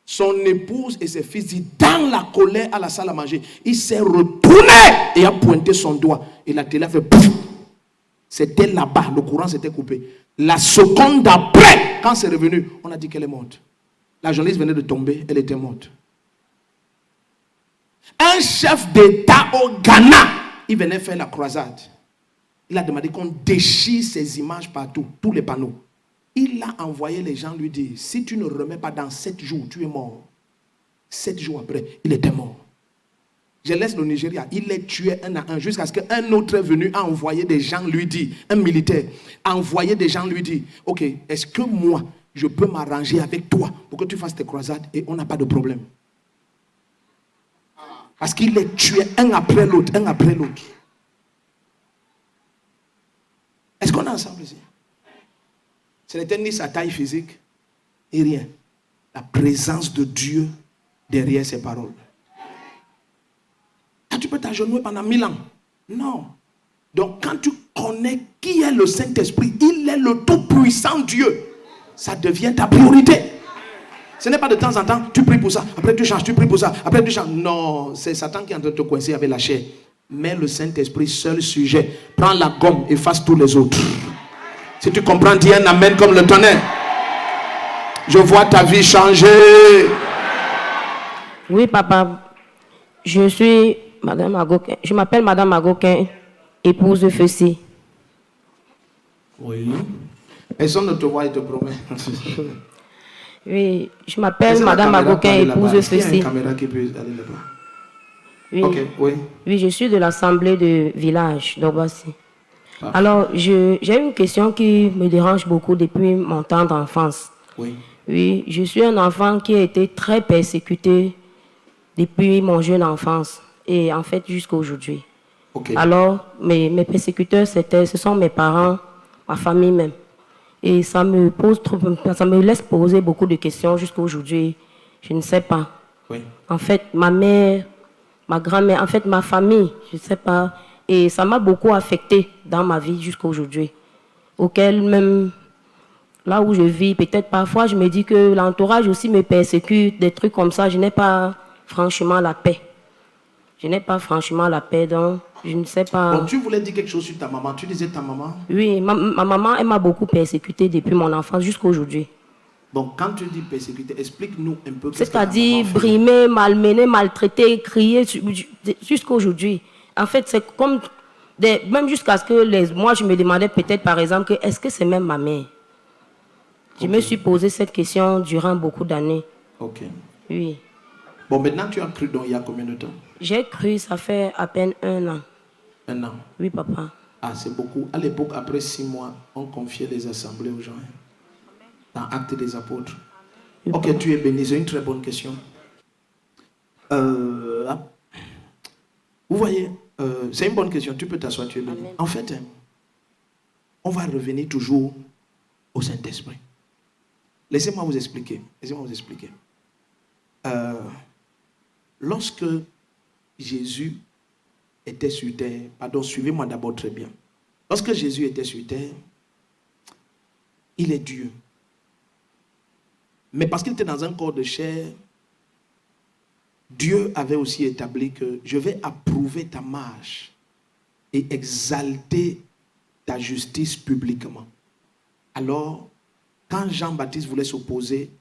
Son épouse et ses fils disent dans la colère à la salle à manger. Il s'est retourné et a pointé son doigt. Et la télé a fait pouf. C'était là-bas, le courant s'était coupé. La seconde d'après, quand c'est revenu, on a dit qu'elle est morte. La journaliste venait de tomber, elle était morte. Un chef d'État au Ghana, il venait faire la croisade. Il a demandé qu'on déchire ces images partout, tous les panneaux. Il a envoyé les gens lui dire, si tu ne remets pas dans 7 jours, tu es mort. 7 jours après, il était mort. Je laisse le Nigeria, il les tuait un à un jusqu'à ce qu'un autre est venu a envoyé des gens lui dire, un militaire, a envoyé des gens lui dire, ok, est-ce que moi, je peux m'arranger avec toi pour que tu fasses tes croisades et on n'a pas de problème. Parce qu'il les tuait un après l'autre, un après l'autre. Est-ce qu'on est ensemble ici? Ce n'était ni sa taille physique, et rien. La présence de Dieu derrière ses paroles. Ah, tu peux t'agenouiller pendant 1000 ans. Non. Donc quand tu connais qui est le Saint-Esprit, il est le tout-puissant Dieu. Ça devient ta priorité. Ce n'est pas de temps en temps, tu pries pour ça, après tu changes, tu pries pour ça, après tu changes. Non, c'est Satan qui est en train de te coincer avec la chair. Mais le Saint-Esprit, seul sujet. Prends la gomme, efface tous les autres. Si tu comprends, dis un amen comme le tonnerre. Je vois ta vie changer. Oui, papa. Je suis Madame Agoquin. Je m'appelle Madame Agoquin, épouse de Fessy. Oui. Personne ne te voit et te promet. Oui, je m'appelle Madame Agoquin, épouse de Fessy. Il y a une caméra qui peut aller là-bas. Oui. Ok, oui. Oui, je suis de l'assemblée de village d'Obassi. Alors, j'ai une question qui me dérange beaucoup depuis mon temps d'enfance. Oui. Oui, je suis un enfant qui a été très persécuté depuis mon jeune enfance et en fait jusqu'à aujourd'hui. Okay. Alors, mes persécuteurs, ce sont mes parents, ma famille même. Et ça me laisse poser beaucoup de questions jusqu'à aujourd'hui. Je ne sais pas. Oui. En fait, ma mère, ma grand-mère, en fait, ma famille, je ne sais pas. Et ça m'a beaucoup affecté dans ma vie jusqu'à aujourd'hui. Auquel même, là où je vis, peut-être parfois, je me dis que l'entourage aussi me persécute, des trucs comme ça. Je n'ai pas franchement la paix. Je n'ai pas franchement la paix, donc je ne sais pas. Bon, tu voulais dire quelque chose sur ta maman. Tu disais ta maman? Oui, ma maman, elle m'a beaucoup persécuté depuis mon enfance jusqu'à aujourd'hui. Bon, quand tu dis persécuté, explique-nous un peu. C'est-à-dire brimer, malmener, maltraiter, crier jusqu'à aujourd'hui. En fait, c'est comme... même jusqu'à ce que moi, je me demandais peut-être, par exemple, est-ce que c'est même ma mère? Je me suis posé cette question durant beaucoup d'années. Ok. Oui. Bon, maintenant, tu as cru donc il y a combien de temps? J'ai cru, ça fait à peine 1 an. 1 an? Oui, papa. Ah, c'est beaucoup. À l'époque, après 6 mois, on confiait les assemblées aux gens. Dans Actes des Apôtres. Oui, ok, papa. Tu es béni. C'est une très bonne question. Vous voyez, c'est une bonne question. Tu peux t'asseoir, tu es béni. Amen. En fait, on va revenir toujours au Saint-Esprit. Laissez-moi vous expliquer. Laissez-moi vous expliquer. Lorsque Jésus était sur terre, pardon, suivez-moi d'abord très bien. Lorsque Jésus était sur terre, il est Dieu. Mais parce qu'il était dans un corps de chair, Dieu avait aussi établi que je vais approuver ta marche et exalter ta justice publiquement. Alors, quand Jean-Baptiste voulait s'opposer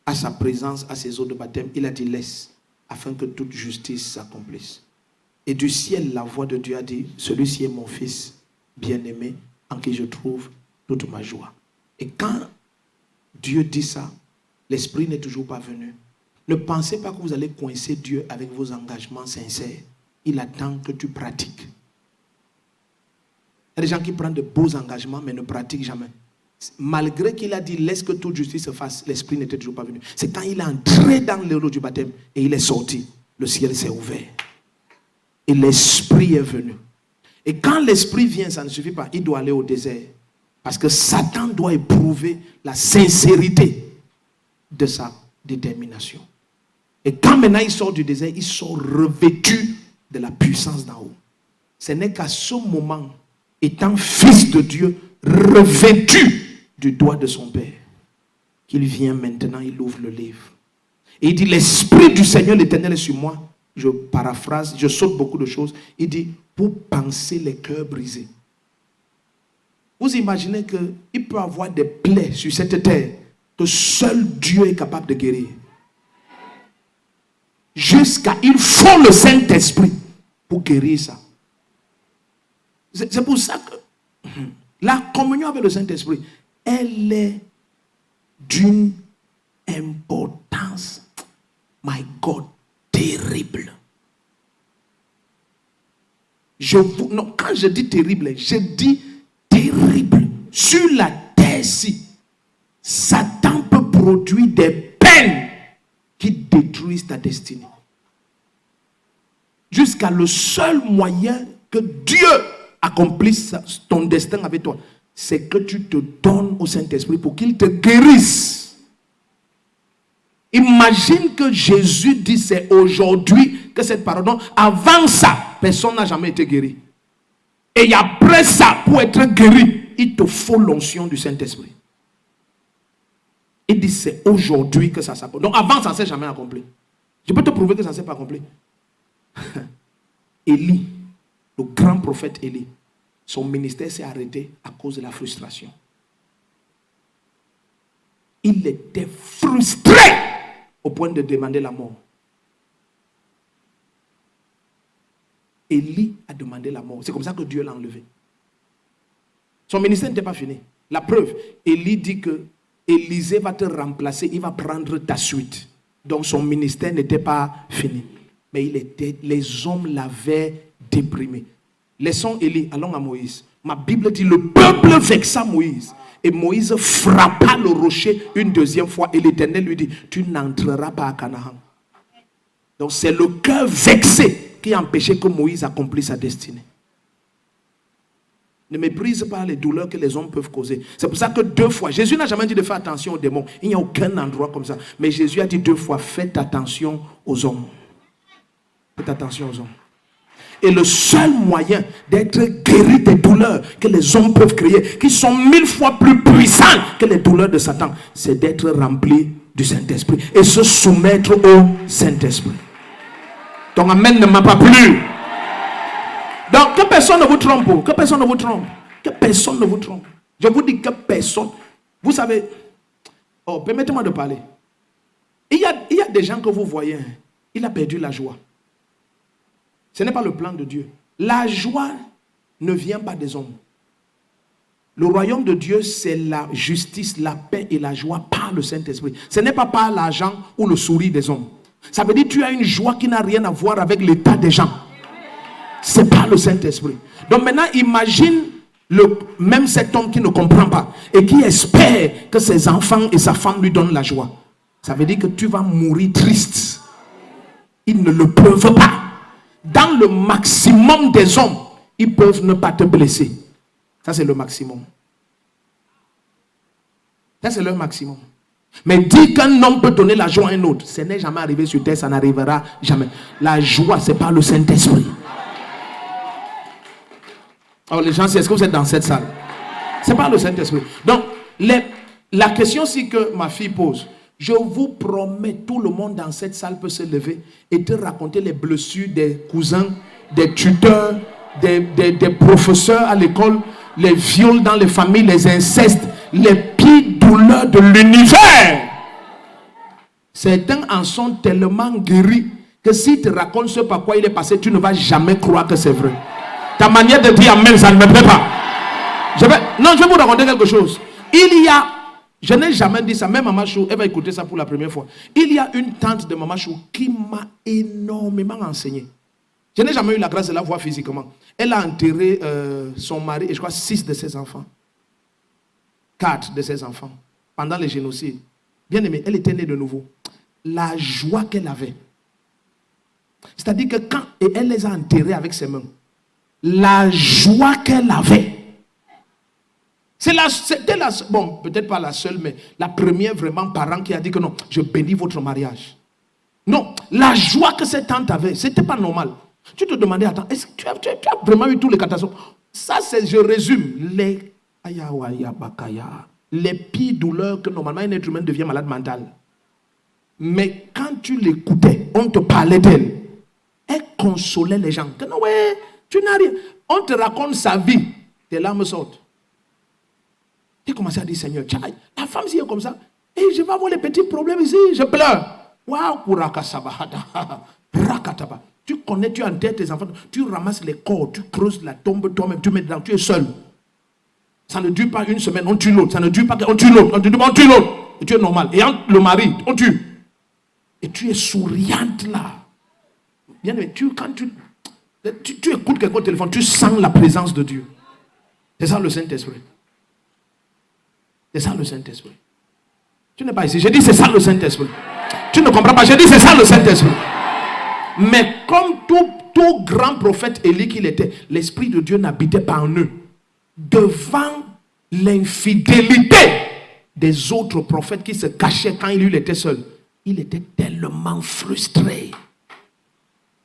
à sa présence, à ses eaux de baptême, il a dit laisse, afin que toute justice s'accomplisse. Et du ciel, la voix de Dieu a dit, celui-ci est mon fils bien-aimé, en qui je trouve toute ma joie. Et quand Dieu dit ça, l'esprit n'est toujours pas venu. Ne pensez pas que vous allez coincer Dieu avec vos engagements sincères. Il attend que tu pratiques. Il y a des gens qui prennent de beaux engagements mais ne pratiquent jamais. Malgré qu'il a dit laisse que toute justice se fasse, l'esprit n'était toujours pas venu. C'est quand il est entré dans l'eau du baptême et il est sorti, le ciel s'est ouvert. Et l'esprit est venu. Et quand l'esprit vient, ça ne suffit pas. Il doit aller au désert. Parce que Satan doit éprouver la sincérité de sa détermination. Et quand maintenant il sort du désert, il sort revêtu de la puissance d'en haut. Ce n'est qu'à ce moment, étant fils de Dieu, revêtu du doigt de son Père, qu'il vient maintenant, il ouvre le livre. Et il dit, l'Esprit du Seigneur l'Éternel est sur moi. Je paraphrase, je saute beaucoup de choses. Il dit, pour panser les cœurs brisés. Vous imaginez qu'il peut avoir des plaies sur cette terre que seul Dieu est capable de guérir. Jusqu'à, il faut le Saint-Esprit pour guérir ça. C'est pour ça que la communion avec le Saint-Esprit, elle est d'une importance, my God, terrible. Non, quand je dis terrible, je dis terrible. Sur la terre-ci, Satan peut produire des peines qui détruisent ta destinée. jusqu'à le seul moyen que Dieu accomplisse ton destin avec toi, c'est que tu te donnes au Saint-Esprit pour qu'il te guérisse. Imagine que Jésus dit c'est aujourd'hui que cette parole. Non, avant ça, personne n'a jamais été guéri. Et après ça, pour être guéri, il te faut l'onction du Saint-Esprit. Il dit c'est aujourd'hui que ça s'accomplit. Donc avant ça ne s'est jamais accompli. Je peux te prouver que ça ne s'est pas accompli. Élie, le grand prophète Élie, son ministère s'est arrêté à cause de la frustration. Il était frustré au point de demander la mort. Élie a demandé la mort. C'est comme ça que Dieu l'a enlevé. Son ministère n'était pas fini. La preuve, Élie dit que Élisée va te remplacer, il va prendre ta suite. Donc son ministère n'était pas fini. Mais les hommes l'avaient déprimé. Laissons Élie, allons à Moïse. Ma Bible dit le peuple vexa Moïse. Et Moïse frappa le rocher une deuxième fois. Et l'Éternel lui dit, tu n'entreras pas à Canaan. Donc c'est le cœur vexé qui a empêché que Moïse accomplisse sa destinée. Ne méprise pas les douleurs que les hommes peuvent causer. C'est pour ça que 2 fois, Jésus n'a jamais dit de faire attention aux démons. Il n'y a aucun endroit comme ça. Mais Jésus a dit 2 fois, faites attention aux hommes. Faites attention aux hommes. Et le seul moyen d'être guéri des douleurs que les hommes peuvent créer, qui sont 1000 fois plus puissantes que les douleurs de Satan, c'est d'être rempli du Saint-Esprit et se soumettre au Saint-Esprit. Ton amen ne m'a pas plu. Donc que personne ne vous trompe. Que personne ne vous trompe. Que personne ne vous trompe. Je vous dis que personne. Vous savez, permettez-moi de parler. Il y a des gens que vous voyez, il a perdu la joie. Ce n'est pas le plan de Dieu. La joie ne vient pas des hommes. Le royaume de Dieu, c'est la justice, la paix et la joie par le Saint-Esprit. Ce n'est pas par l'argent ou le sourire des hommes. Ça veut dire que tu as une joie qui n'a rien à voir avec l'état des gens. C'est pas le Saint-Esprit. Donc maintenant, imagine même cet homme qui ne comprend pas et qui espère que ses enfants et sa femme lui donnent la joie. Ça veut dire que tu vas mourir triste. Ils ne le peuvent pas. Dans le maximum des hommes, ils peuvent ne pas te blesser. Ça, c'est le maximum. Ça, c'est le maximum. Mais dire qu'un homme peut donner la joie à un autre, ce n'est jamais arrivé sur terre, ça n'arrivera jamais. La joie, c'est pas le Saint-Esprit. Alors les gens, est-ce que vous êtes dans cette salle? C'est pas le Saint-Esprit. Donc, la question c'est que ma fille pose, je vous promets, tout le monde dans cette salle peut se lever et te raconter les blessures des cousins, des tuteurs, des professeurs à l'école, les viols dans les familles, les incestes, les pires douleurs de l'univers. Certains en sont tellement guéris que s'ils te racontent ce par quoi il est passé, tu ne vas jamais croire que c'est vrai. Ta manière de dire amen, ça ne me plaît pas. Je vais vous raconter quelque chose. Je n'ai jamais dit ça, même Maman Chou, elle va écouter ça pour la première fois. Il y a une tante de Maman Chou qui m'a énormément enseigné. Je n'ai jamais eu la grâce de la voir physiquement. Elle a enterré son mari et je crois 6 de ses enfants. 4 de ses enfants. Pendant les génocides. Bien aimé, elle était née de nouveau. La joie qu'elle avait. C'est-à-dire que quand elle les a enterrés avec ses mains, la joie qu'elle avait. C'était bon, peut-être pas la seule, mais la première vraiment parent qui a dit que non, je bénis votre mariage. Non, la joie que cette tante avait, c'était pas normal. Tu te demandais, attends, est-ce que tu as vraiment eu tous les catastrophes? Ça, je résume, les pires douleurs que normalement un être humain devient malade mental. Mais quand tu l'écoutais, on te parlait d'elle. Elle consolait les gens. Que non, ouais, tu n'as rien. On te raconte sa vie, tes larmes sortent. Tu commences à dire, Seigneur, la femme si est comme ça, et je vais avoir les petits problèmes ici, je pleure. Tu connais, tu enterres tes enfants, tu ramasses les corps, tu creuses la tombe toi-même, tu mets dedans, tu es seul. Ça ne dure pas une semaine, on tue l'autre. Ça ne dure pas, on tue l'autre, on tue l'autre. Et tu es normal. Et entre le mari, on tue. Et tu es souriante là. Bien aimé, quand tu écoutes quelqu'un au téléphone, tu sens la présence de Dieu. C'est ça le Saint-Esprit. C'est ça le Saint-Esprit. Tu n'es pas ici. J'ai dit c'est ça le Saint-Esprit. Tu ne comprends pas. J'ai dit c'est ça le Saint-Esprit. Mais comme tout grand prophète Élie qu'il était, l'Esprit de Dieu n'habitait pas en eux. Devant l'infidélité des autres prophètes qui se cachaient quand il était seul, il était tellement frustré.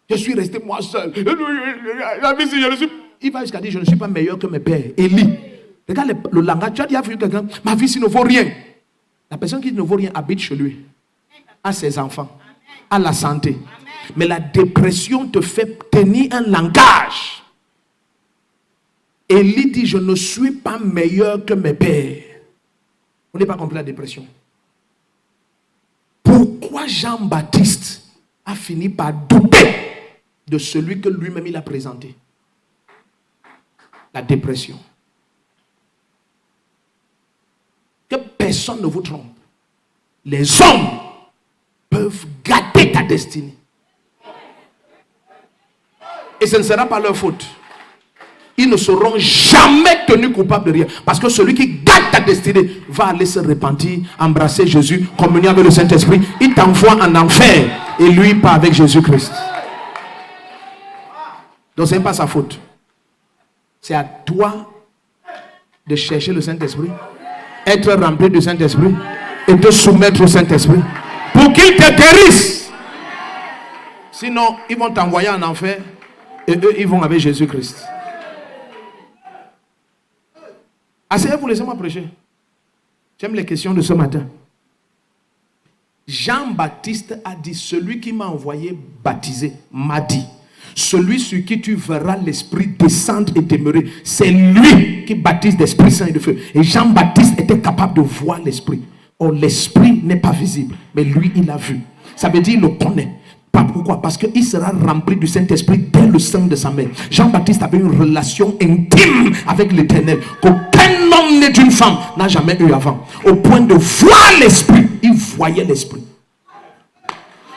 Je suis resté moi seul. Il va jusqu'à dire, je ne suis pas meilleur que mes pères. Élie. Regarde le langage. Tu as déjà vu quelqu'un, ma vie, ne vaut rien. La personne qui ne vaut rien habite chez lui, à ses enfants, à la santé. Mais la dépression te fait tenir un langage. Élie dit, je ne suis pas meilleur que mes pères. On n'est pas compris la dépression. Pourquoi Jean-Baptiste a fini par douter de celui que lui-même il a présenté? La dépression. Que personne ne vous trompe. Les hommes peuvent gâter ta destinée. Et ce ne sera pas leur faute. Ils ne seront jamais tenus coupables de rien. Parce que celui qui gâte ta destinée va aller se repentir, embrasser Jésus, communier avec le Saint-Esprit. Il t'envoie en enfer et lui part avec Jésus-Christ. Donc ce n'est pas sa faute. C'est à toi de chercher le Saint-Esprit, être rempli du Saint-Esprit et te soumettre au Saint-Esprit pour qu'il te guérisse. Sinon, ils vont t'envoyer en enfer et eux, ils vont avec Jésus-Christ. Asseyez-vous, laissez-moi prêcher. J'aime les questions de ce matin. Jean-Baptiste a dit, celui qui m'a envoyé baptiser m'a dit, celui sur qui tu verras l'Esprit descendre et demeurer, c'est lui qui baptise d'Esprit Saint et de feu. Et Jean-Baptiste était capable de voir l'Esprit. Or, l'Esprit n'est pas visible, mais lui, il l'a vu. Ça veut dire, il le connaît. Pas pourquoi? Parce qu'il sera rempli du Saint-Esprit dès le sein de sa mère. Jean-Baptiste avait une relation intime avec l'Éternel qu'aucun homme né d'une femme n'a jamais eu avant. Au point de voir l'Esprit, il voyait l'Esprit.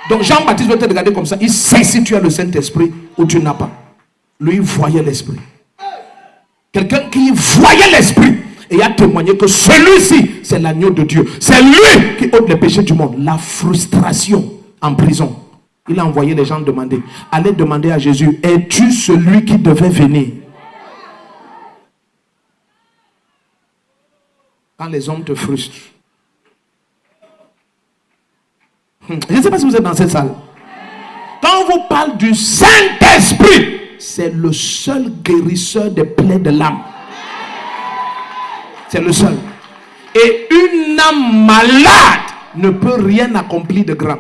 Donc Jean-Baptiste veut te regarder comme ça. Il sait si tu as le Saint-Esprit ou tu n'as pas. Lui, il voyait l'Esprit. Quelqu'un qui voyait l'Esprit et a témoigné que celui-ci, c'est l'agneau de Dieu. C'est lui qui ôte les péchés du monde. La frustration en prison. Il a envoyé les gens demander. Allez demander à Jésus, es-tu celui qui devait venir? Quand les hommes te frustrent. Je ne sais pas si vous êtes dans cette salle. Quand on vous parle du Saint-Esprit, c'est le seul guérisseur des plaies de l'âme. C'est le seul. Et une âme malade ne peut rien accomplir de grand.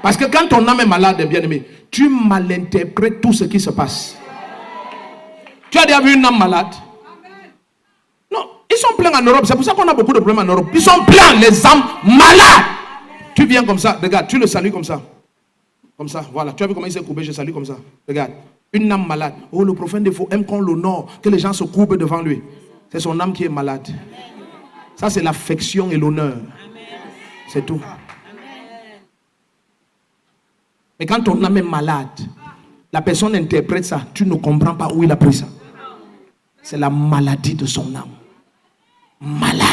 Parce que quand ton âme est malade, bien aimé, tu malinterprètes tout ce qui se passe. Tu as déjà vu une âme malade? Non, ils sont pleins en Europe. C'est pour ça qu'on a beaucoup de problèmes en Europe. Ils sont pleins, les âmes malades. Tu viens comme ça, regarde, tu le salues comme ça. Comme ça, voilà. Tu as vu comment il s'est courbé, je salue comme ça. Regarde, une âme malade. Oh, le prophète de faux aime qu'on l'honore, que les gens se courbent devant lui. C'est son âme qui est malade. Ça, c'est l'affection et l'honneur. C'est tout. Mais quand ton âme est malade, la personne interprète ça, tu ne comprends pas où il a pris ça. C'est la maladie de son âme. Malade.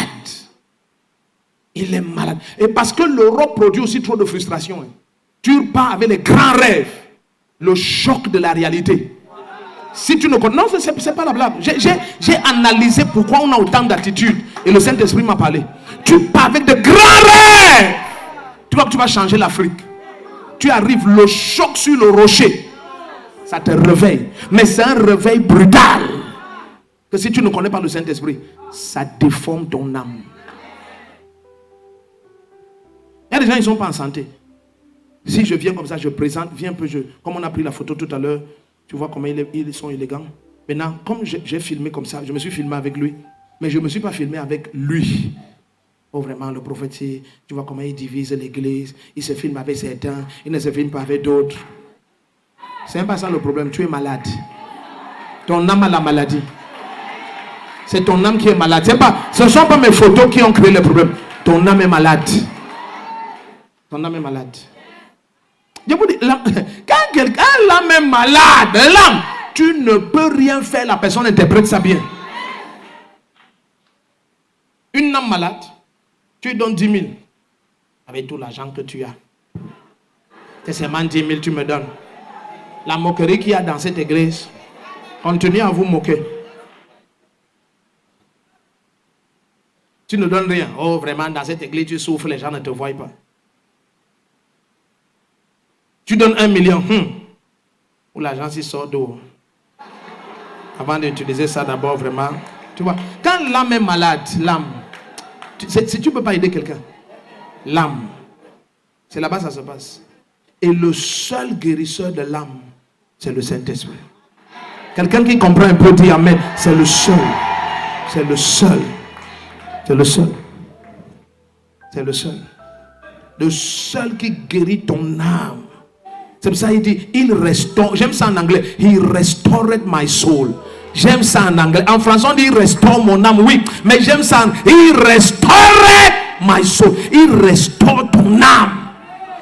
Il est malade. Et parce que l'Europe produit aussi trop de frustration. Hein. Tu pars avec les grands rêves. Le choc de la réalité. Si tu ne connais... Non, c'est pas la blague. J'ai analysé pourquoi on a autant d'attitude. Et le Saint-Esprit m'a parlé. Tu pars avec de grands rêves. Tu vois que tu vas changer l'Afrique. Tu arrives, le choc sur le rocher. Ça te réveille. Mais c'est un réveil brutal. Que si tu ne connais pas le Saint-Esprit, ça déforme ton âme. Il y a des gens qui ne sont pas en santé. Si je viens comme ça, je présente, viens un peu, comme on a pris la photo tout à l'heure, tu vois comment ils sont élégants. Maintenant, comme j'ai filmé comme ça, je me suis filmé avec lui, mais je ne me suis pas filmé avec lui. Oh vraiment, le prophète, tu vois comment il divise l'église, il se filme avec certains, il ne se filme pas avec d'autres. C'est même pas ça le problème, tu es malade. Ton âme a la maladie. C'est ton âme qui est malade. Ce ne sont pas mes photos qui ont créé le problème. Ton âme est malade. Ton âme est malade. Je vous dis, quand l'âme est malade, l'âme, tu ne peux rien faire, la personne interprète ça bien. Une âme malade, tu lui donnes 10 000 avec tout l'argent que tu as. C'est seulement 10 000 tu me donnes. La moquerie qu'il y a dans cette église, continuez à vous moquer. Tu ne donnes rien. Oh, vraiment, dans cette église, tu souffres, les gens ne te voient pas. Tu donnes 1 million. Où l'argent s'y sort d'eau. Avant d'utiliser ça d'abord, vraiment. Tu vois, quand l'âme est malade, l'âme, tu ne peux pas aider quelqu'un. L'âme, c'est là-bas que ça se passe. Et le seul guérisseur de l'âme, c'est le Saint-Esprit. Quelqu'un qui comprend un peu dit amen. C'est le seul. C'est le seul. C'est le seul. C'est le seul. Le seul qui guérit ton âme. C'est pour ça qu'il dit, il restaure. J'aime ça en anglais. He restored my soul. J'aime ça en anglais. En français, on dit, il restaure mon âme. Oui, mais j'aime ça. Il restored my soul. Il restaure ton âme.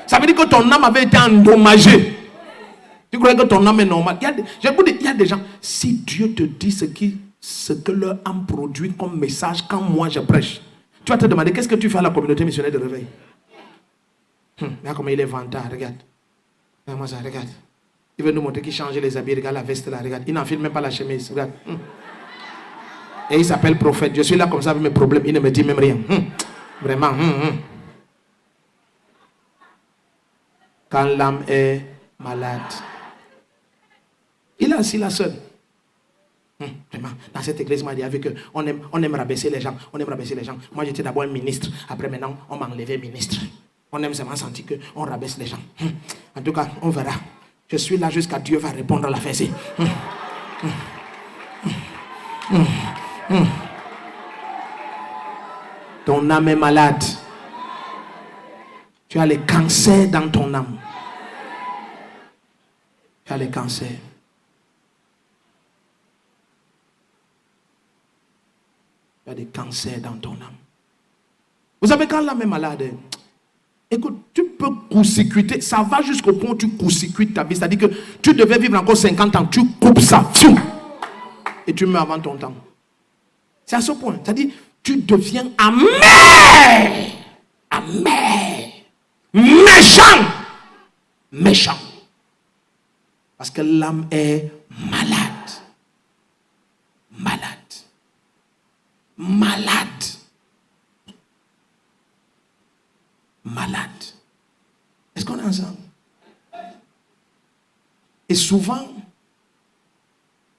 Ça veut dire que ton âme avait été endommagée. Tu crois que ton âme est normale? Il y a des gens, si Dieu te dit ce que leur âme produit comme message quand moi je prêche, tu vas te demander qu'est-ce que tu fais à la communauté missionnaire de réveil. Regarde comment il est vantard, regarde. Regarde-moi ça, regarde. Il veut nous montrer qu'il change les habits, regarde la veste là, regarde. Il n'enfile même pas la chemise, regarde. Et il s'appelle prophète. Je suis là comme ça avec mes problèmes, il ne me dit même rien. Vraiment. Quand l'âme est malade, il est assis là seul. Vraiment, dans cette église, il m'a dit qu'on aime rabaisser les gens. On aime rabaisser les gens. Moi, j'étais d'abord un ministre. Après, maintenant, on m'a enlevé ministre. On aime seulement sentir qu'on rabaisse les gens. En tout cas, on verra. Je suis là jusqu'à Dieu va répondre à la fessée. Ton âme est malade. Tu as les cancers dans ton âme. Tu as les cancers. Tu as des cancers dans ton âme. Vous savez, quand l'âme est malade, écoute, tu peux court-circuiter. Ça va jusqu'au point où tu court-circuites ta vie. C'est-à-dire que tu devais vivre encore 50 ans. Tu coupes ça. Et tu meurs avant ton temps. C'est à ce point. C'est-à-dire, tu deviens amer. Amer. Méchant. Méchant. Parce que l'âme est malade. Malade. Malade. Malade. Est-ce qu'on est ensemble? Et souvent,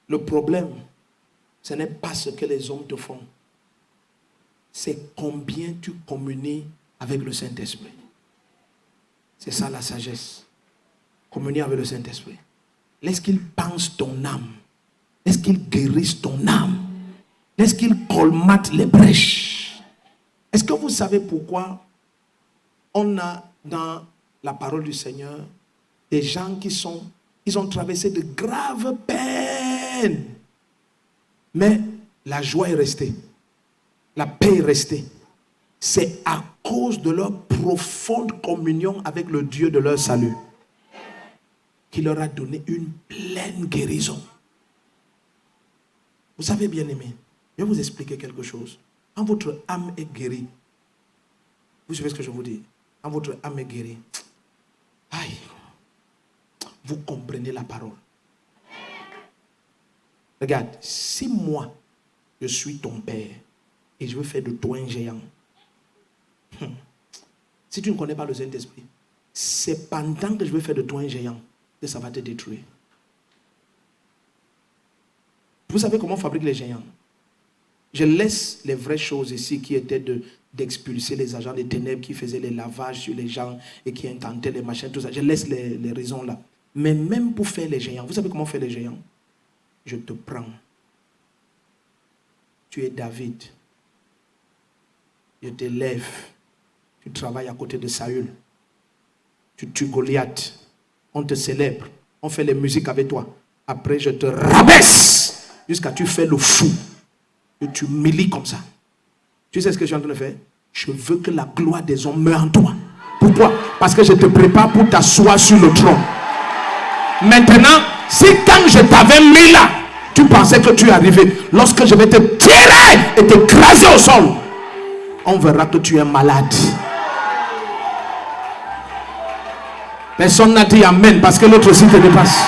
le problème, ce n'est pas ce que les hommes te font. C'est combien tu communies avec le Saint-Esprit. C'est ça la sagesse. Communier avec le Saint-Esprit. Laisse qu'il pense ton âme. Laisse qu'il guérisse ton âme. Laisse qu'il colmate les brèches. Est-ce que vous savez pourquoi on a dans la parole du Seigneur des gens ils ont traversé de graves peines. Mais la joie est restée. La paix est restée. C'est à cause de leur profonde communion avec le Dieu de leur salut qui leur a donné une pleine guérison. Vous savez, bien aimé, je vais vous expliquer quelque chose. Quand votre âme est guérie, vous savez ce que je vous dis? Quand votre âme est guérie, aïe, vous comprenez la parole. Regarde, si moi, je suis ton père et je veux faire de toi un géant, si tu ne connais pas le Saint-Esprit, c'est pendant que je veux faire de toi un géant que ça va te détruire. Vous savez comment on fabrique les géants? Je laisse les vraies choses ici qui étaient d'expulser les agents des ténèbres qui faisaient les lavages sur les gens et qui intentaient les machins, tout ça. Je laisse les raisons là. Mais même pour faire les géants, vous savez comment on fait les géants? Je te prends. Tu es David. Je t'élève. Tu travailles à côté de Saül. Tu tues Goliath. On te célèbre. On fait les musiques avec toi. Après, je te rabaisse jusqu'à tu fais le fou. Et tu m'humilies comme ça. Tu sais ce que je suis en train de faire? Je veux que la gloire des hommes meure en toi. Pourquoi? Parce que je te prépare pour t'asseoir sur le trône. Maintenant, si quand je t'avais mis là, tu pensais que tu es arrivé, lorsque je vais te tirer et te craser au sol, on verra que tu es malade. Personne n'a dit amen parce que l'autre aussi te dépasse.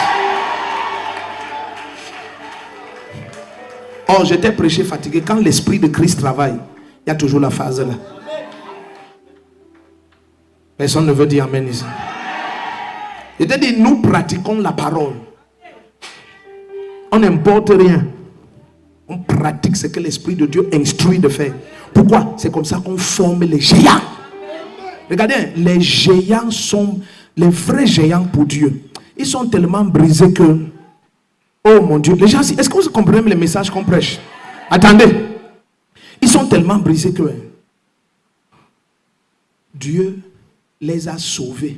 Or, j'étais prêché fatigué. Quand l'esprit de Christ travaille, il y a toujours la phase là. Personne ne veut dire amen ici. J'étais dit, nous pratiquons la parole. On n'importe rien. On pratique ce que l'Esprit de Dieu instruit de faire. Pourquoi? C'est comme ça qu'on forme les géants. Regardez, les géants sont les vrais géants pour Dieu. Ils sont tellement brisés que, oh mon Dieu, les gens, est-ce que vous comprenez les messages qu'on prêche? Attendez, ils sont tellement brisés que Dieu les a sauvés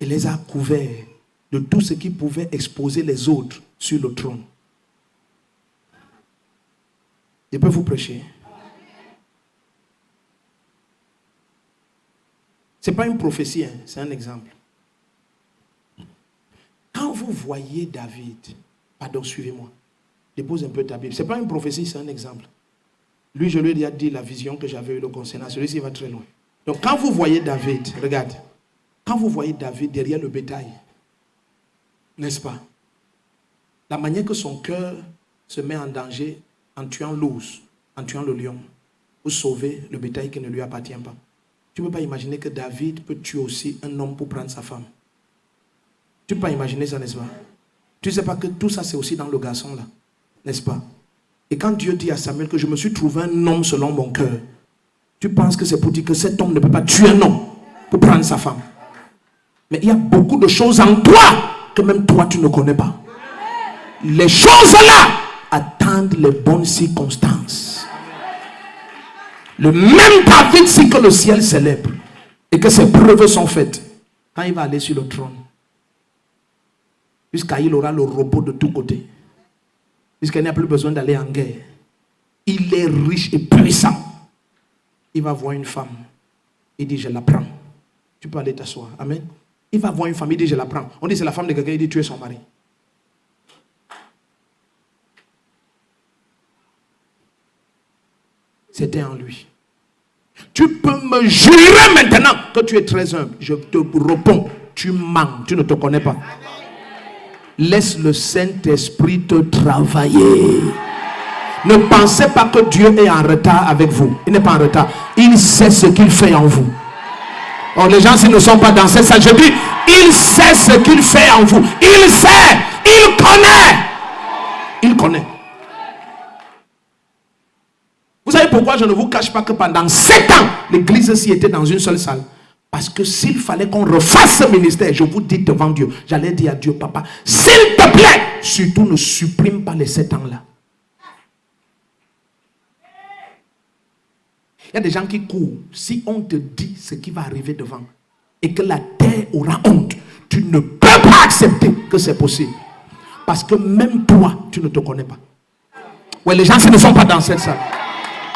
et les a couverts de tout ce qui pouvait exposer les autres sur le trône. Je peux vous prêcher. Ce n'est pas une prophétie, hein, c'est un exemple. Quand vous voyez David, pardon, suivez-moi, dépose un peu ta Bible. Ce n'est pas une prophétie, c'est un exemple. Lui, je lui ai déjà dit la vision que j'avais eue le concernant. Celui-ci va très loin. Donc, quand vous voyez David, regarde, quand vous voyez David derrière le bétail, n'est-ce pas? La manière que son cœur se met en danger en tuant l'ours, en tuant le lion, pour sauver le bétail qui ne lui appartient pas. Tu ne peux pas imaginer que David peut tuer aussi un homme pour prendre sa femme. Tu ne peux pas imaginer ça, n'est-ce pas? Tu ne sais pas que tout ça, c'est aussi dans le garçon là, n'est-ce pas? Et quand Dieu dit à Samuel que je me suis trouvé un homme selon mon cœur, tu penses que c'est pour dire que cet homme ne peut pas tuer un homme pour prendre sa femme. Mais il y a beaucoup de choses en toi que même toi tu ne connais pas. Les choses là attendent les bonnes circonstances. Le même David, si que le ciel célèbre et que ses preuves sont faites, quand il va aller sur le trône, jusqu'à il aura le repos de tous côtés, puisqu'il n'y a plus besoin d'aller en guerre, il est riche et puissant. Il va voir une femme, il dit je la prends. Tu peux aller t'asseoir, amen. Il va voir une femme, il dit je la prends. On dit c'est la femme de quelqu'un, il dit tu es son mari. C'était en lui. Tu peux me jurer maintenant que tu es très humble. Je te réponds, tu mens, tu ne te connais pas. Laisse le Saint-Esprit te travailler. Ne pensez pas que Dieu est en retard avec vous. Il n'est pas en retard. Il sait ce qu'il fait en vous. Or, les gens, s'ils ne sont pas dans cette salle, je dis, il sait ce qu'il fait en vous. Il sait, il connaît. Il connaît. Vous savez pourquoi je ne vous cache pas que pendant 7 ans, l'église s'y était dans une seule salle? Parce que s'il fallait qu'on refasse ce ministère, je vous dis devant Dieu, j'allais dire à Dieu, papa, s'il te plaît, surtout ne supprime pas les 7 ans là. Il y a des gens qui courent. Si on te dit ce qui va arriver devant et que la terre aura honte, tu ne peux pas accepter que c'est possible. Parce que même toi, tu ne te connais pas. Ouais, les gens ne sont pas dans cette salle.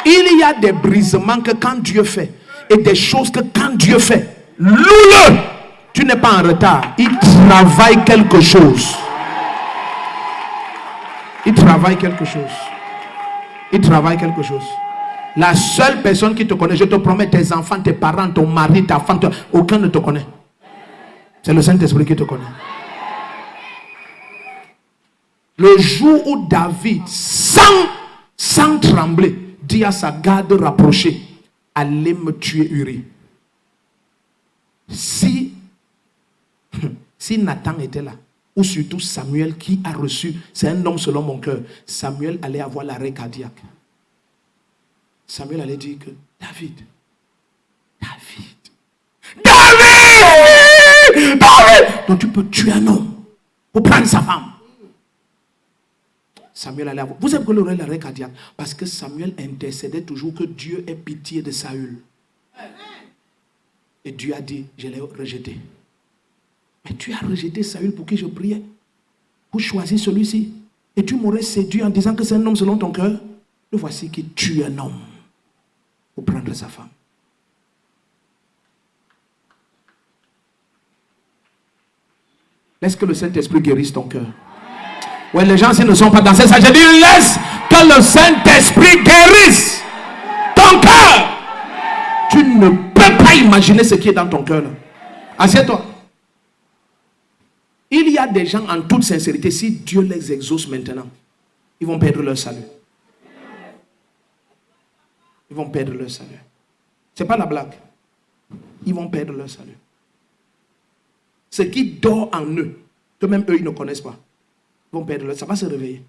Il y a des brisements que quand Dieu fait et des choses que quand Dieu fait, loue-le. Tu n'es pas en retard. Il travaille quelque chose. Il travaille quelque chose. Il travaille quelque chose. La seule personne qui te connaît, je te promets, tes enfants, tes parents, ton mari, ta femme, aucun ne te connaît. C'est le Saint-Esprit qui te connaît. Le jour où David, sans trembler, dit à sa garde rapprochée, allez me tuer Uri. Si Nathan était là, ou surtout Samuel qui a reçu, c'est un homme selon mon cœur, Samuel allait avoir l'arrêt cardiaque. Samuel allait dire que David. Donc tu peux tuer un homme pour prendre sa femme. Samuel allait avoir. Vous savez pourquoi il aurait l'arrêt cardiaque? Parce que Samuel intercédait toujours que Dieu ait pitié de Saül. Et Dieu a dit, je l'ai rejeté. Mais tu as rejeté Saül pour qui je priais, pour choisir celui-ci. Et tu m'aurais séduit en disant que c'est un homme selon ton cœur. Le voici qui tue un homme pour prendre sa femme. Laisse que le Saint-Esprit guérisse ton cœur. Ouais, les gens, s'ils ne sont pas dans cette salle, je dis, laisse que le Saint-Esprit guérisse ton cœur. Tu ne peux pas imaginer ce qui est dans ton cœur. Assieds-toi. Il y a des gens en toute sincérité, si Dieu les exauce maintenant, ils vont perdre leur salut. Ils vont perdre leur salut. Ce n'est pas la blague. Ils vont perdre leur salut. Ce qui dort en eux, que même eux, ils ne connaissent pas, ils vont perdre leur salut. Ça va se réveiller.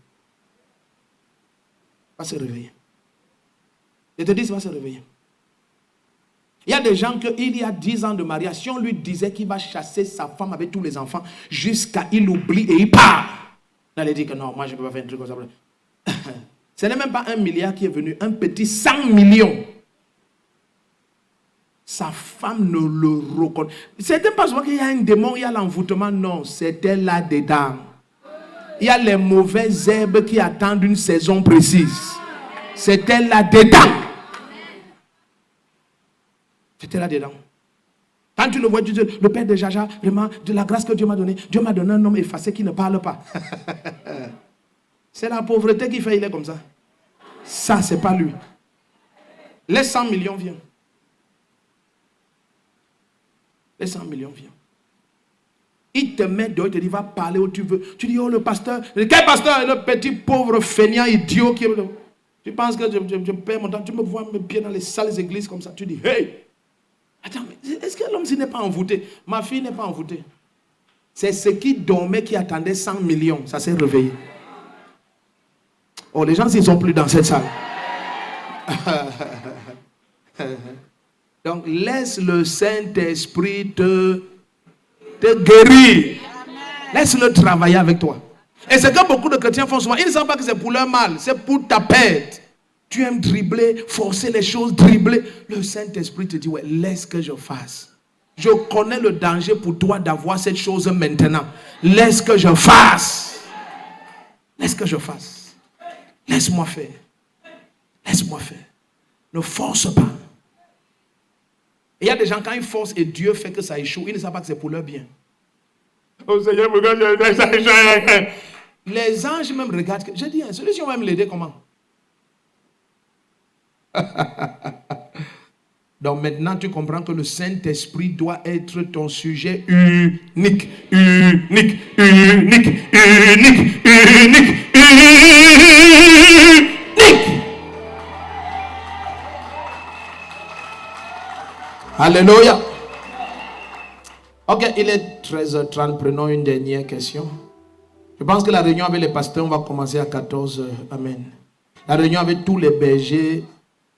Ça va se réveiller. Je te dis, ça va se réveiller. Il y a des gens qu'il y a 10 ans de mariage, si on lui disait qu'il va chasser sa femme avec tous les enfants jusqu'à il oublie et il part. Là, il dit que non, moi je ne peux pas faire un truc comme ça. Ce n'est même pas 1 milliard qui est venu, un petit 100 millions. Sa femme ne le reconnaît. C'était pas souvent qu'il y a un démon, il y a l'envoûtement. Non, c'était là-dedans. Il y a les mauvaises herbes qui attendent une saison précise. C'était là-dedans. C'était là-dedans. Quand tu le vois, tu dis, le père de Jaja, vraiment, de la grâce que Dieu m'a donné un homme effacé qui ne parle pas. C'est la pauvreté qui fait, il est comme ça. Ça, c'est pas lui. Les 100 millions viennent. Les 100 millions viennent. Il te met dehors, il te dit, va parler où tu veux. Tu dis, oh, le pasteur. Quel pasteur? Le petit pauvre feignant idiot qui... Tu penses que je perds mon temps. Tu me vois mes pieds dans les sales églises comme ça. Tu dis, hey! Attends, mais est-ce que l'homme-ci n'est pas envoûté? Ma fille n'est pas envoûtée. C'est ce qui dormait, qui attendait 100 millions. Ça s'est réveillé. Oh, les gens, ils ne sont plus dans cette salle. Donc, laisse le Saint-Esprit te guérir. Laisse-le travailler avec toi. Et ce que beaucoup de chrétiens font souvent, ils ne savent pas que c'est pour leur mal, c'est pour ta perte. Tu aimes dribbler, forcer les choses, dribbler. Le Saint-Esprit te dit, ouais, laisse que je fasse. Je connais le danger pour toi d'avoir cette chose maintenant. Laisse que je fasse. Laisse que je fasse. Laisse-moi faire. Laisse-moi faire. Ne force pas. Et il y a des gens, quand ils forcent et Dieu fait que ça échoue, ils ne savent pas que c'est pour leur bien. Oh Seigneur, les anges même regardent. Je dis, celui-ci, on va me l'aider comment? Donc maintenant, tu comprends que le Saint-Esprit doit être ton sujet unique. Unique, unique, unique, unique, unique. Alléluia. Ok, il est 13h30. Prenons une dernière question. Je pense que la réunion avec les pasteurs, on va commencer à 14h. Amen. La réunion avec tous les bergers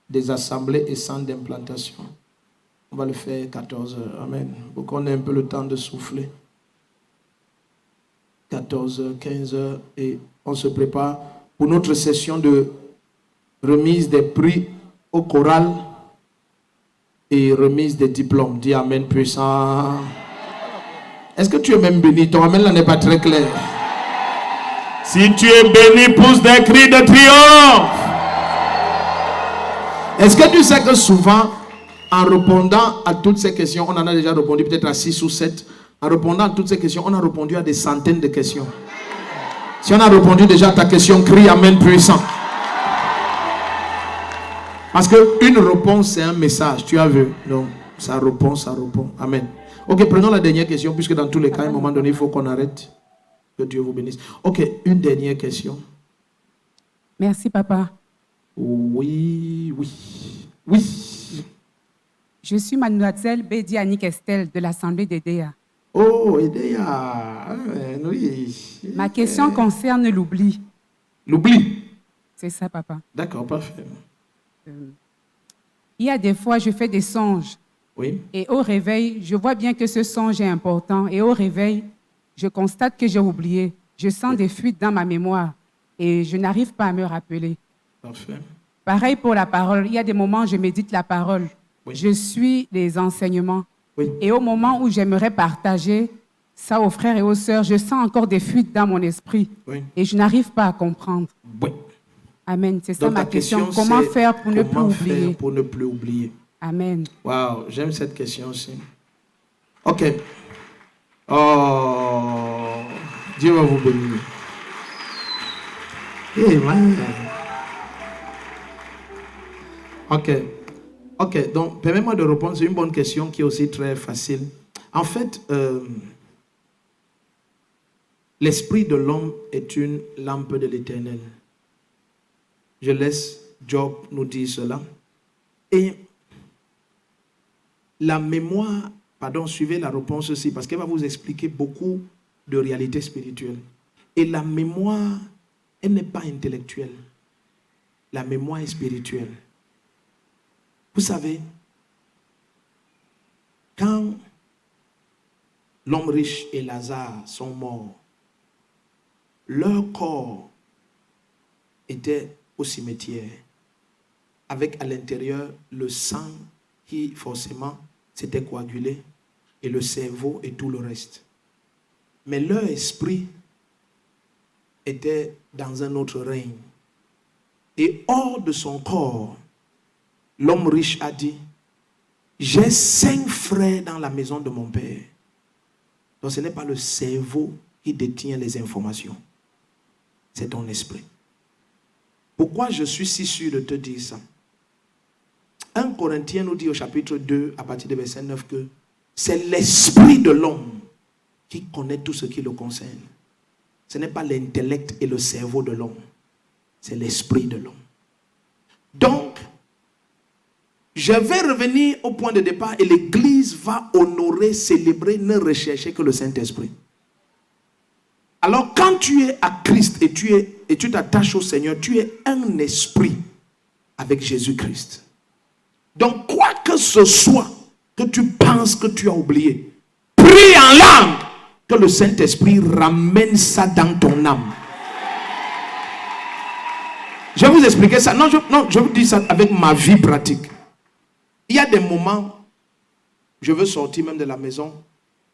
des assemblées et centres d'implantation. On va le faire 14h. Amen. Pour qu'on ait un peu le temps de souffler. 14h, 15h. Et on se prépare pour notre session de remise des prix au choral et remise des diplômes. Dis Amen puissant. Est-ce que tu es même béni? Ton Amen là n'est pas très clair. Si tu es béni, pousse des cris de triomphe. Est-ce que tu sais que souvent, en répondant à toutes ces questions, on en a déjà répondu peut-être à 6 ou 7. En répondant à toutes ces questions, on a répondu à des centaines de questions. Si on a répondu déjà à ta question, crie Amen puissant. Parce qu'une réponse, c'est un message. Tu as vu? Donc, ça répond, ça répond. Amen. Ok, prenons la dernière question, puisque dans tous les cas, à un moment donné, il faut qu'on arrête. Que Dieu vous bénisse. Ok, une dernière question. Merci, papa. Oui, oui, oui. Je suis mademoiselle Bédi Annick Estelle de l'Assemblée d'Edea. Oh, Edea. Oui. Ma question concerne l'oubli. L'oubli? C'est ça, papa. D'accord, parfait. Il y a des fois, je fais des songes. Oui. Et au réveil, je vois bien que ce songe est important. Et au réveil, je constate que j'ai oublié. Je sens des fuites dans ma mémoire. Et je n'arrive pas à me rappeler. Parfait. Pareil pour la parole. Il y a des moments où je médite la parole. Oui. Je suis les enseignements. Oui. Et au moment où j'aimerais partager ça aux frères et aux sœurs, je sens encore des fuites dans mon esprit. Oui. Et je n'arrive pas à comprendre. Oui. Amen. C'est ça Donc, ma ta question. question, Comment c'est faire pour ne plus comment oublier? faire pour ne plus oublier? Amen. Waouh, j'aime cette question aussi. Ok. Oh, Dieu va vous bénir. Amen. Ok. Ok, donc permets-moi de répondre. C'est une bonne question qui est aussi très facile. En fait, l'esprit de l'homme est une lampe de l'Éternel. Je laisse Job nous dire cela. Et la mémoire, pardon, suivez la réponse aussi, parce qu'elle va vous expliquer beaucoup de réalités spirituelles. Et la mémoire, elle n'est pas intellectuelle. La mémoire est spirituelle. Vous savez, quand l'homme riche et Lazare sont morts, leur corps était au cimetière, avec à l'intérieur le sang qui forcément s'était coagulé, et le cerveau et tout le reste. Mais leur esprit était dans un autre règne. Et hors de son corps, l'homme riche a dit, j'ai 5 frères dans la maison de mon père. Donc ce n'est pas le cerveau qui détient les informations. C'est ton esprit. Pourquoi je suis si sûr de te dire ça? 1 Corinthiens nous dit au chapitre 2, à partir du verset 9, que c'est l'esprit de l'homme qui connaît tout ce qui le concerne. Ce n'est pas l'intellect et le cerveau de l'homme. C'est l'esprit de l'homme. Donc, je vais revenir au point de départ et l'Église va honorer, célébrer, ne rechercher que le Saint-Esprit. Alors, quand tu es à Christ et tu t'attaches au Seigneur, tu es un esprit avec Jésus-Christ. Donc, quoi que ce soit que tu penses que tu as oublié, prie en langue, que le Saint-Esprit ramène ça dans ton âme. Je vais vous expliquer ça. Non, je vous dis ça avec ma vie pratique. Il y a des moments, je veux sortir même de la maison,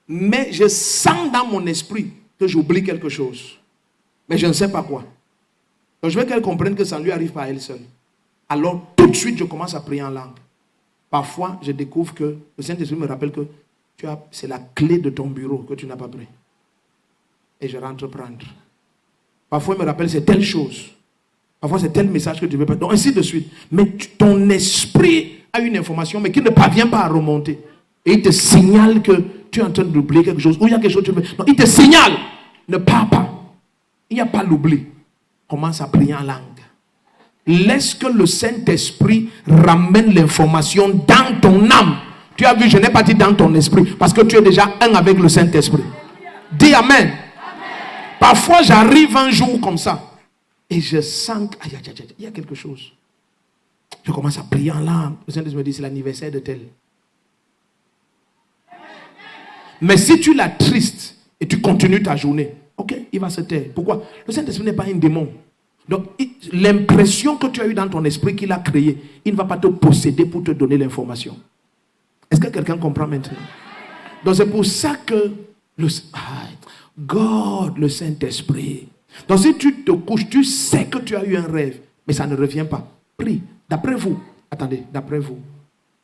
mais je sens dans mon esprit que j'oublie quelque chose. Mais je ne sais pas quoi. Donc je veux qu'elle comprenne que ça ne lui arrive pas à elle seule. Alors tout de suite, je commence à prier en langue. Parfois, je découvre que le Saint-Esprit me rappelle que c'est la clé de ton bureau que tu n'as pas pris. Et je rentre prendre. Parfois, il me rappelle c'est telle chose. Parfois, c'est tel message que tu ne veux pas. Donc, ainsi de suite. Mais ton esprit a une information, mais qui ne parvient pas à remonter. Et il te signale que tu es en train d'oublier quelque chose. Ou il y a quelque chose que tu veux. Non, il te signale. Ne pars pas. Il n'y a pas l'oubli. Commence à prier en langue. Laisse que le Saint-Esprit ramène l'information dans ton âme. Tu as vu, je n'ai pas dit dans ton esprit, parce que tu es déjà un avec le Saint-Esprit. Dis Amen. Parfois, j'arrive un jour comme ça, et je sens qu'il y a quelque chose. Je commence à prier en langue. Le Saint-Esprit me dit, c'est l'anniversaire de tel. Mais si tu l'attristes et tu continues ta journée, ok, il va se taire. Pourquoi? Le Saint-Esprit n'est pas un démon. Donc, l'impression que tu as eue dans ton esprit qu'il a créé, il ne va pas te posséder pour te donner l'information. Est-ce que quelqu'un comprend maintenant? Donc, c'est pour ça que God, le Saint-Esprit. Donc, si tu te couches, tu sais que tu as eu un rêve, mais ça ne revient pas. Prie. D'après vous, attendez, d'après vous,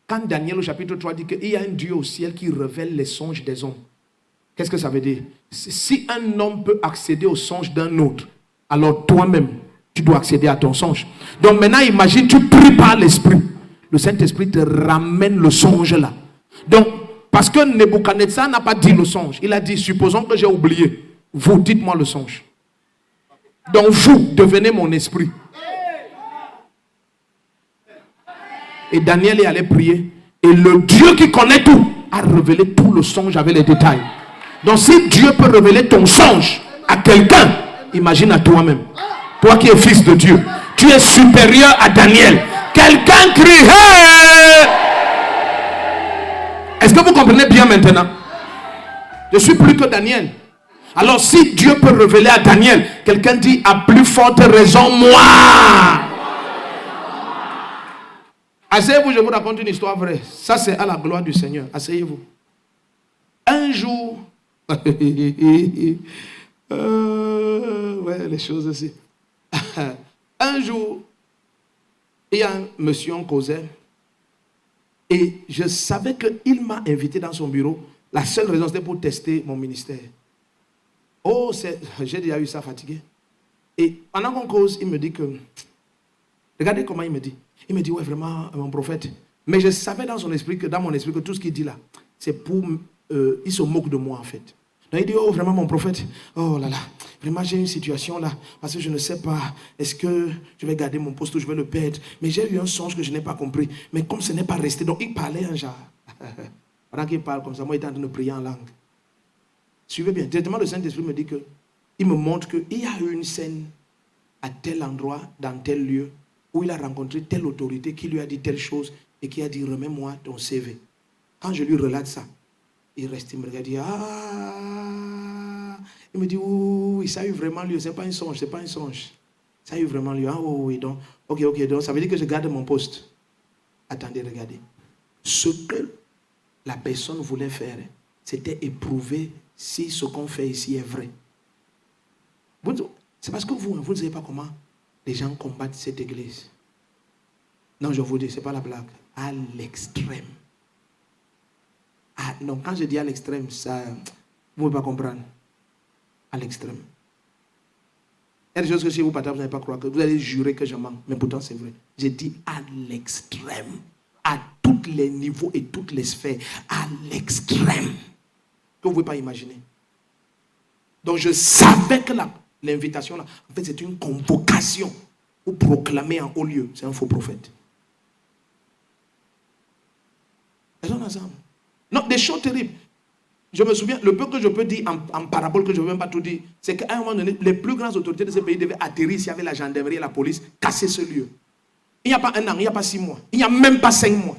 quand Daniel au chapitre 3 dit qu'il y a un Dieu au ciel qui révèle les songes des hommes, qu'est-ce que ça veut dire? Si un homme peut accéder aux songes d'un autre, alors toi-même, tu dois accéder à ton songe. Donc maintenant, imagine, tu pries par l'esprit. Le Saint-Esprit te ramène le songe là. Donc, parce que Nebuchadnezzar n'a pas dit le songe. Il a dit, supposons que j'ai oublié. Vous, dites-moi le songe. Donc vous, devenez mon esprit. Et Daniel est allé prier. Et le Dieu qui connaît tout a révélé tout le songe avec les détails. Donc si Dieu peut révéler ton songe à quelqu'un, imagine à toi-même. Toi qui es fils de Dieu, tu es supérieur à Daniel. Quelqu'un crie, hey! Est-ce que vous comprenez bien maintenant? Je suis plus que Daniel. Alors si Dieu peut révéler à Daniel, quelqu'un dit, à plus forte raison, moi. Asseyez-vous, je vous raconte une histoire vraie. Ça, c'est à la gloire du Seigneur. Asseyez-vous. Un jour, ouais, les choses aussi. Un jour, il y a un monsieur, on causait, et je savais qu'il m'a invité dans son bureau. La seule raison, c'était pour tester mon ministère. Oh, j'ai déjà eu ça fatigué. Et pendant qu'on cause, il me dit que, regardez comment il me dit. Il me dit, ouais, vraiment, mon prophète. Mais je savais dans son esprit, dans mon esprit, que tout ce qu'il dit là, c'est pour, il se moque de moi en fait. Donc il dit, oh, vraiment, mon prophète, oh là là, Vraiment, j'ai une situation là, parce que je ne sais pas, est-ce que je vais garder mon poste ou je vais le perdre. Mais j'ai eu un songe que je n'ai pas compris. Mais comme ce n'est pas resté, donc il parlait un genre. Pendant qu'il parle comme ça, moi, il est en train de prier en langue. Suivez bien. Directement, le Saint-Esprit me dit que, il me montre qu'il y a eu une scène à tel endroit, dans tel lieu, où il a rencontré telle autorité qui lui a dit telle chose et qui a dit, remets-moi ton CV. Quand je lui relate ça, il reste, il me regarde, il dit, ah, il me dit, oui, ça a eu vraiment lieu, c'est pas un songe, c'est pas un songe. Ça a eu vraiment lieu. Ah, oui, donc, ok, donc ça veut dire que je garde mon poste. Attendez, regardez. Ce que la personne voulait faire, c'était éprouver si ce qu'on fait ici est vrai. C'est parce que vous ne savez pas comment les gens combattent cette église. Non, je vous dis, ce n'est pas la blague. À l'extrême. Ah, non, quand je dis à l'extrême, ça, vous ne pouvez pas comprendre. À l'extrême. Il y a des choses que si vous partagez, vous n'allez pas croire, que vous allez jurer que je mens. Mais pourtant, c'est vrai. J'ai dit à l'extrême. À tous les niveaux et toutes les sphères. À l'extrême. Que vous ne pouvez pas imaginer. Donc, je savais que l'invitation, là, en fait, c'est une convocation pour proclamer en haut lieu. C'est un faux prophète. Elles sont ensemble. Non, des choses terribles. Je me souviens, le peu que je peux dire en parabole, que je ne veux même pas tout dire, c'est qu'à un moment donné, les plus grandes autorités de ce pays devaient atterrir ici avec la gendarmerie et la police, casser ce lieu. Il n'y a pas 1 an, il n'y a pas 6 mois, il n'y a même pas 5 mois.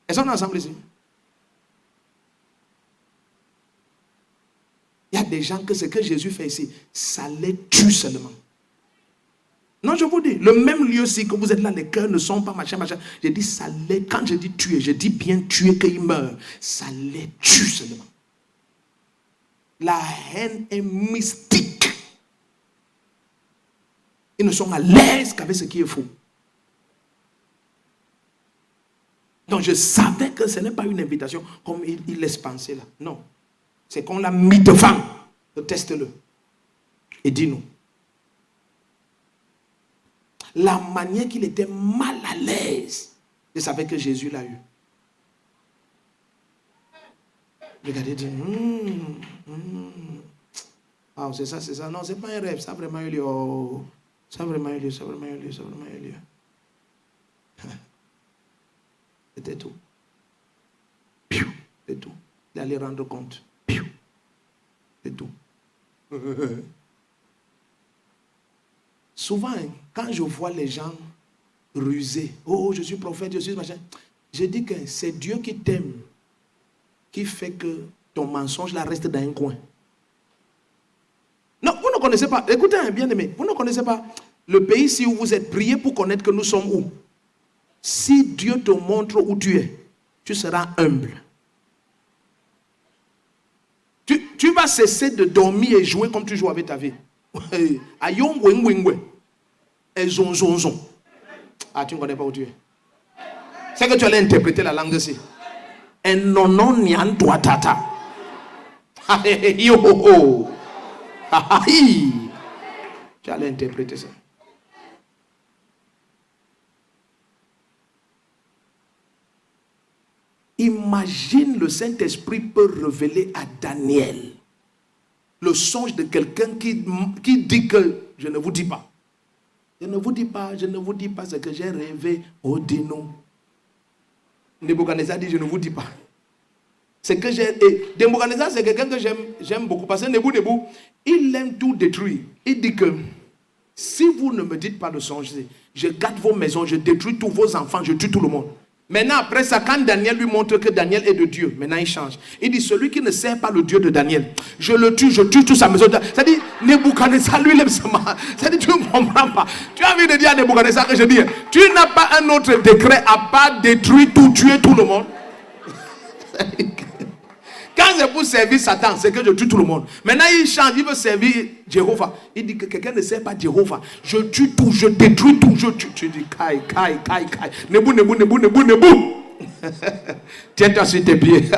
Elles sont ensemble ici. Il y a des gens que ce que Jésus fait ici, ça les tue seulement. Non, je vous dis, le même lieu, si que vous êtes là, les cœurs ne sont pas machin. J'ai dit, ça les, quand je dis tuer, je dis bien tuer qu'ils meurent. Ça les tue seulement. La haine est mystique. Ils ne sont à l'aise qu'avec ce qui est faux. Donc je savais que ce n'est pas une invitation comme il laisse penser là. Non. C'est qu'on l'a mis devant. Teste-le. Et dis-nous. La manière qu'il était mal à l'aise, je savais que Jésus l'a eu. Regardez, dit, ah, c'est ça, c'est ça. Non, c'est pas un rêve, ça a vraiment eu lieu. Oh, ça a vraiment eu lieu, ça a vraiment eu lieu, ça a vraiment eu lieu. C'était tout. C'est tout. Il allait rendre compte. C'est tout. Souvent, quand je vois les gens rusés, oh, je suis prophète, je suis machin, je dis que c'est Dieu qui t'aime, qui fait que ton mensonge là reste dans un coin. Non, vous ne connaissez pas, écoutez, bien aimé, vous ne connaissez pas le pays si où vous êtes, prié pour connaître que nous sommes où. Si Dieu te montre où tu es, tu seras humble. Tu vas cesser de dormir et jouer comme tu joues avec ta vie. Ah, tu ne connais pas où tu es. C'est que tu allais interpréter la langue ici. Tu allais interpréter ça. Imagine, le Saint-Esprit peut révéler à Daniel le songe de quelqu'un qui dit que je ne vous dis pas. Je ne vous dis pas ce que j'ai rêvé. Oh, dis-nous. Nebuchadnezzar dit je ne vous dis pas. C'est que j'ai. Et Nebuchadnezzar, c'est quelqu'un que j'aime beaucoup. Parce que Nebu, il aime tout détruire. Il dit que si vous ne me dites pas de songe, je garde vos maisons, je détruis tous vos enfants, je tue tout le monde. Maintenant, après ça, quand Daniel lui montre que Daniel est de Dieu, maintenant il change. Il dit, celui qui ne sert pas le Dieu de Daniel, je le tue, je tue toute sa maison. C'est-à-dire, Nebuchadnezzar, lui, il aime ça. C'est-à-dire, tu ne comprends pas. Tu as envie de dire à Nebuchadnezzar que je dis, tu n'as pas un autre décret à part détruire tout, tuer tout le monde. Quand c'est pour servir Satan, c'est que je tue tout le monde. Maintenant, il change, il veut servir Jéhovah. Il dit que quelqu'un ne sert pas Jéhovah. Je tue tout, je détruis tout, je tue. Tu dis, kai. Nebu. Tiens-toi sur tes pieds.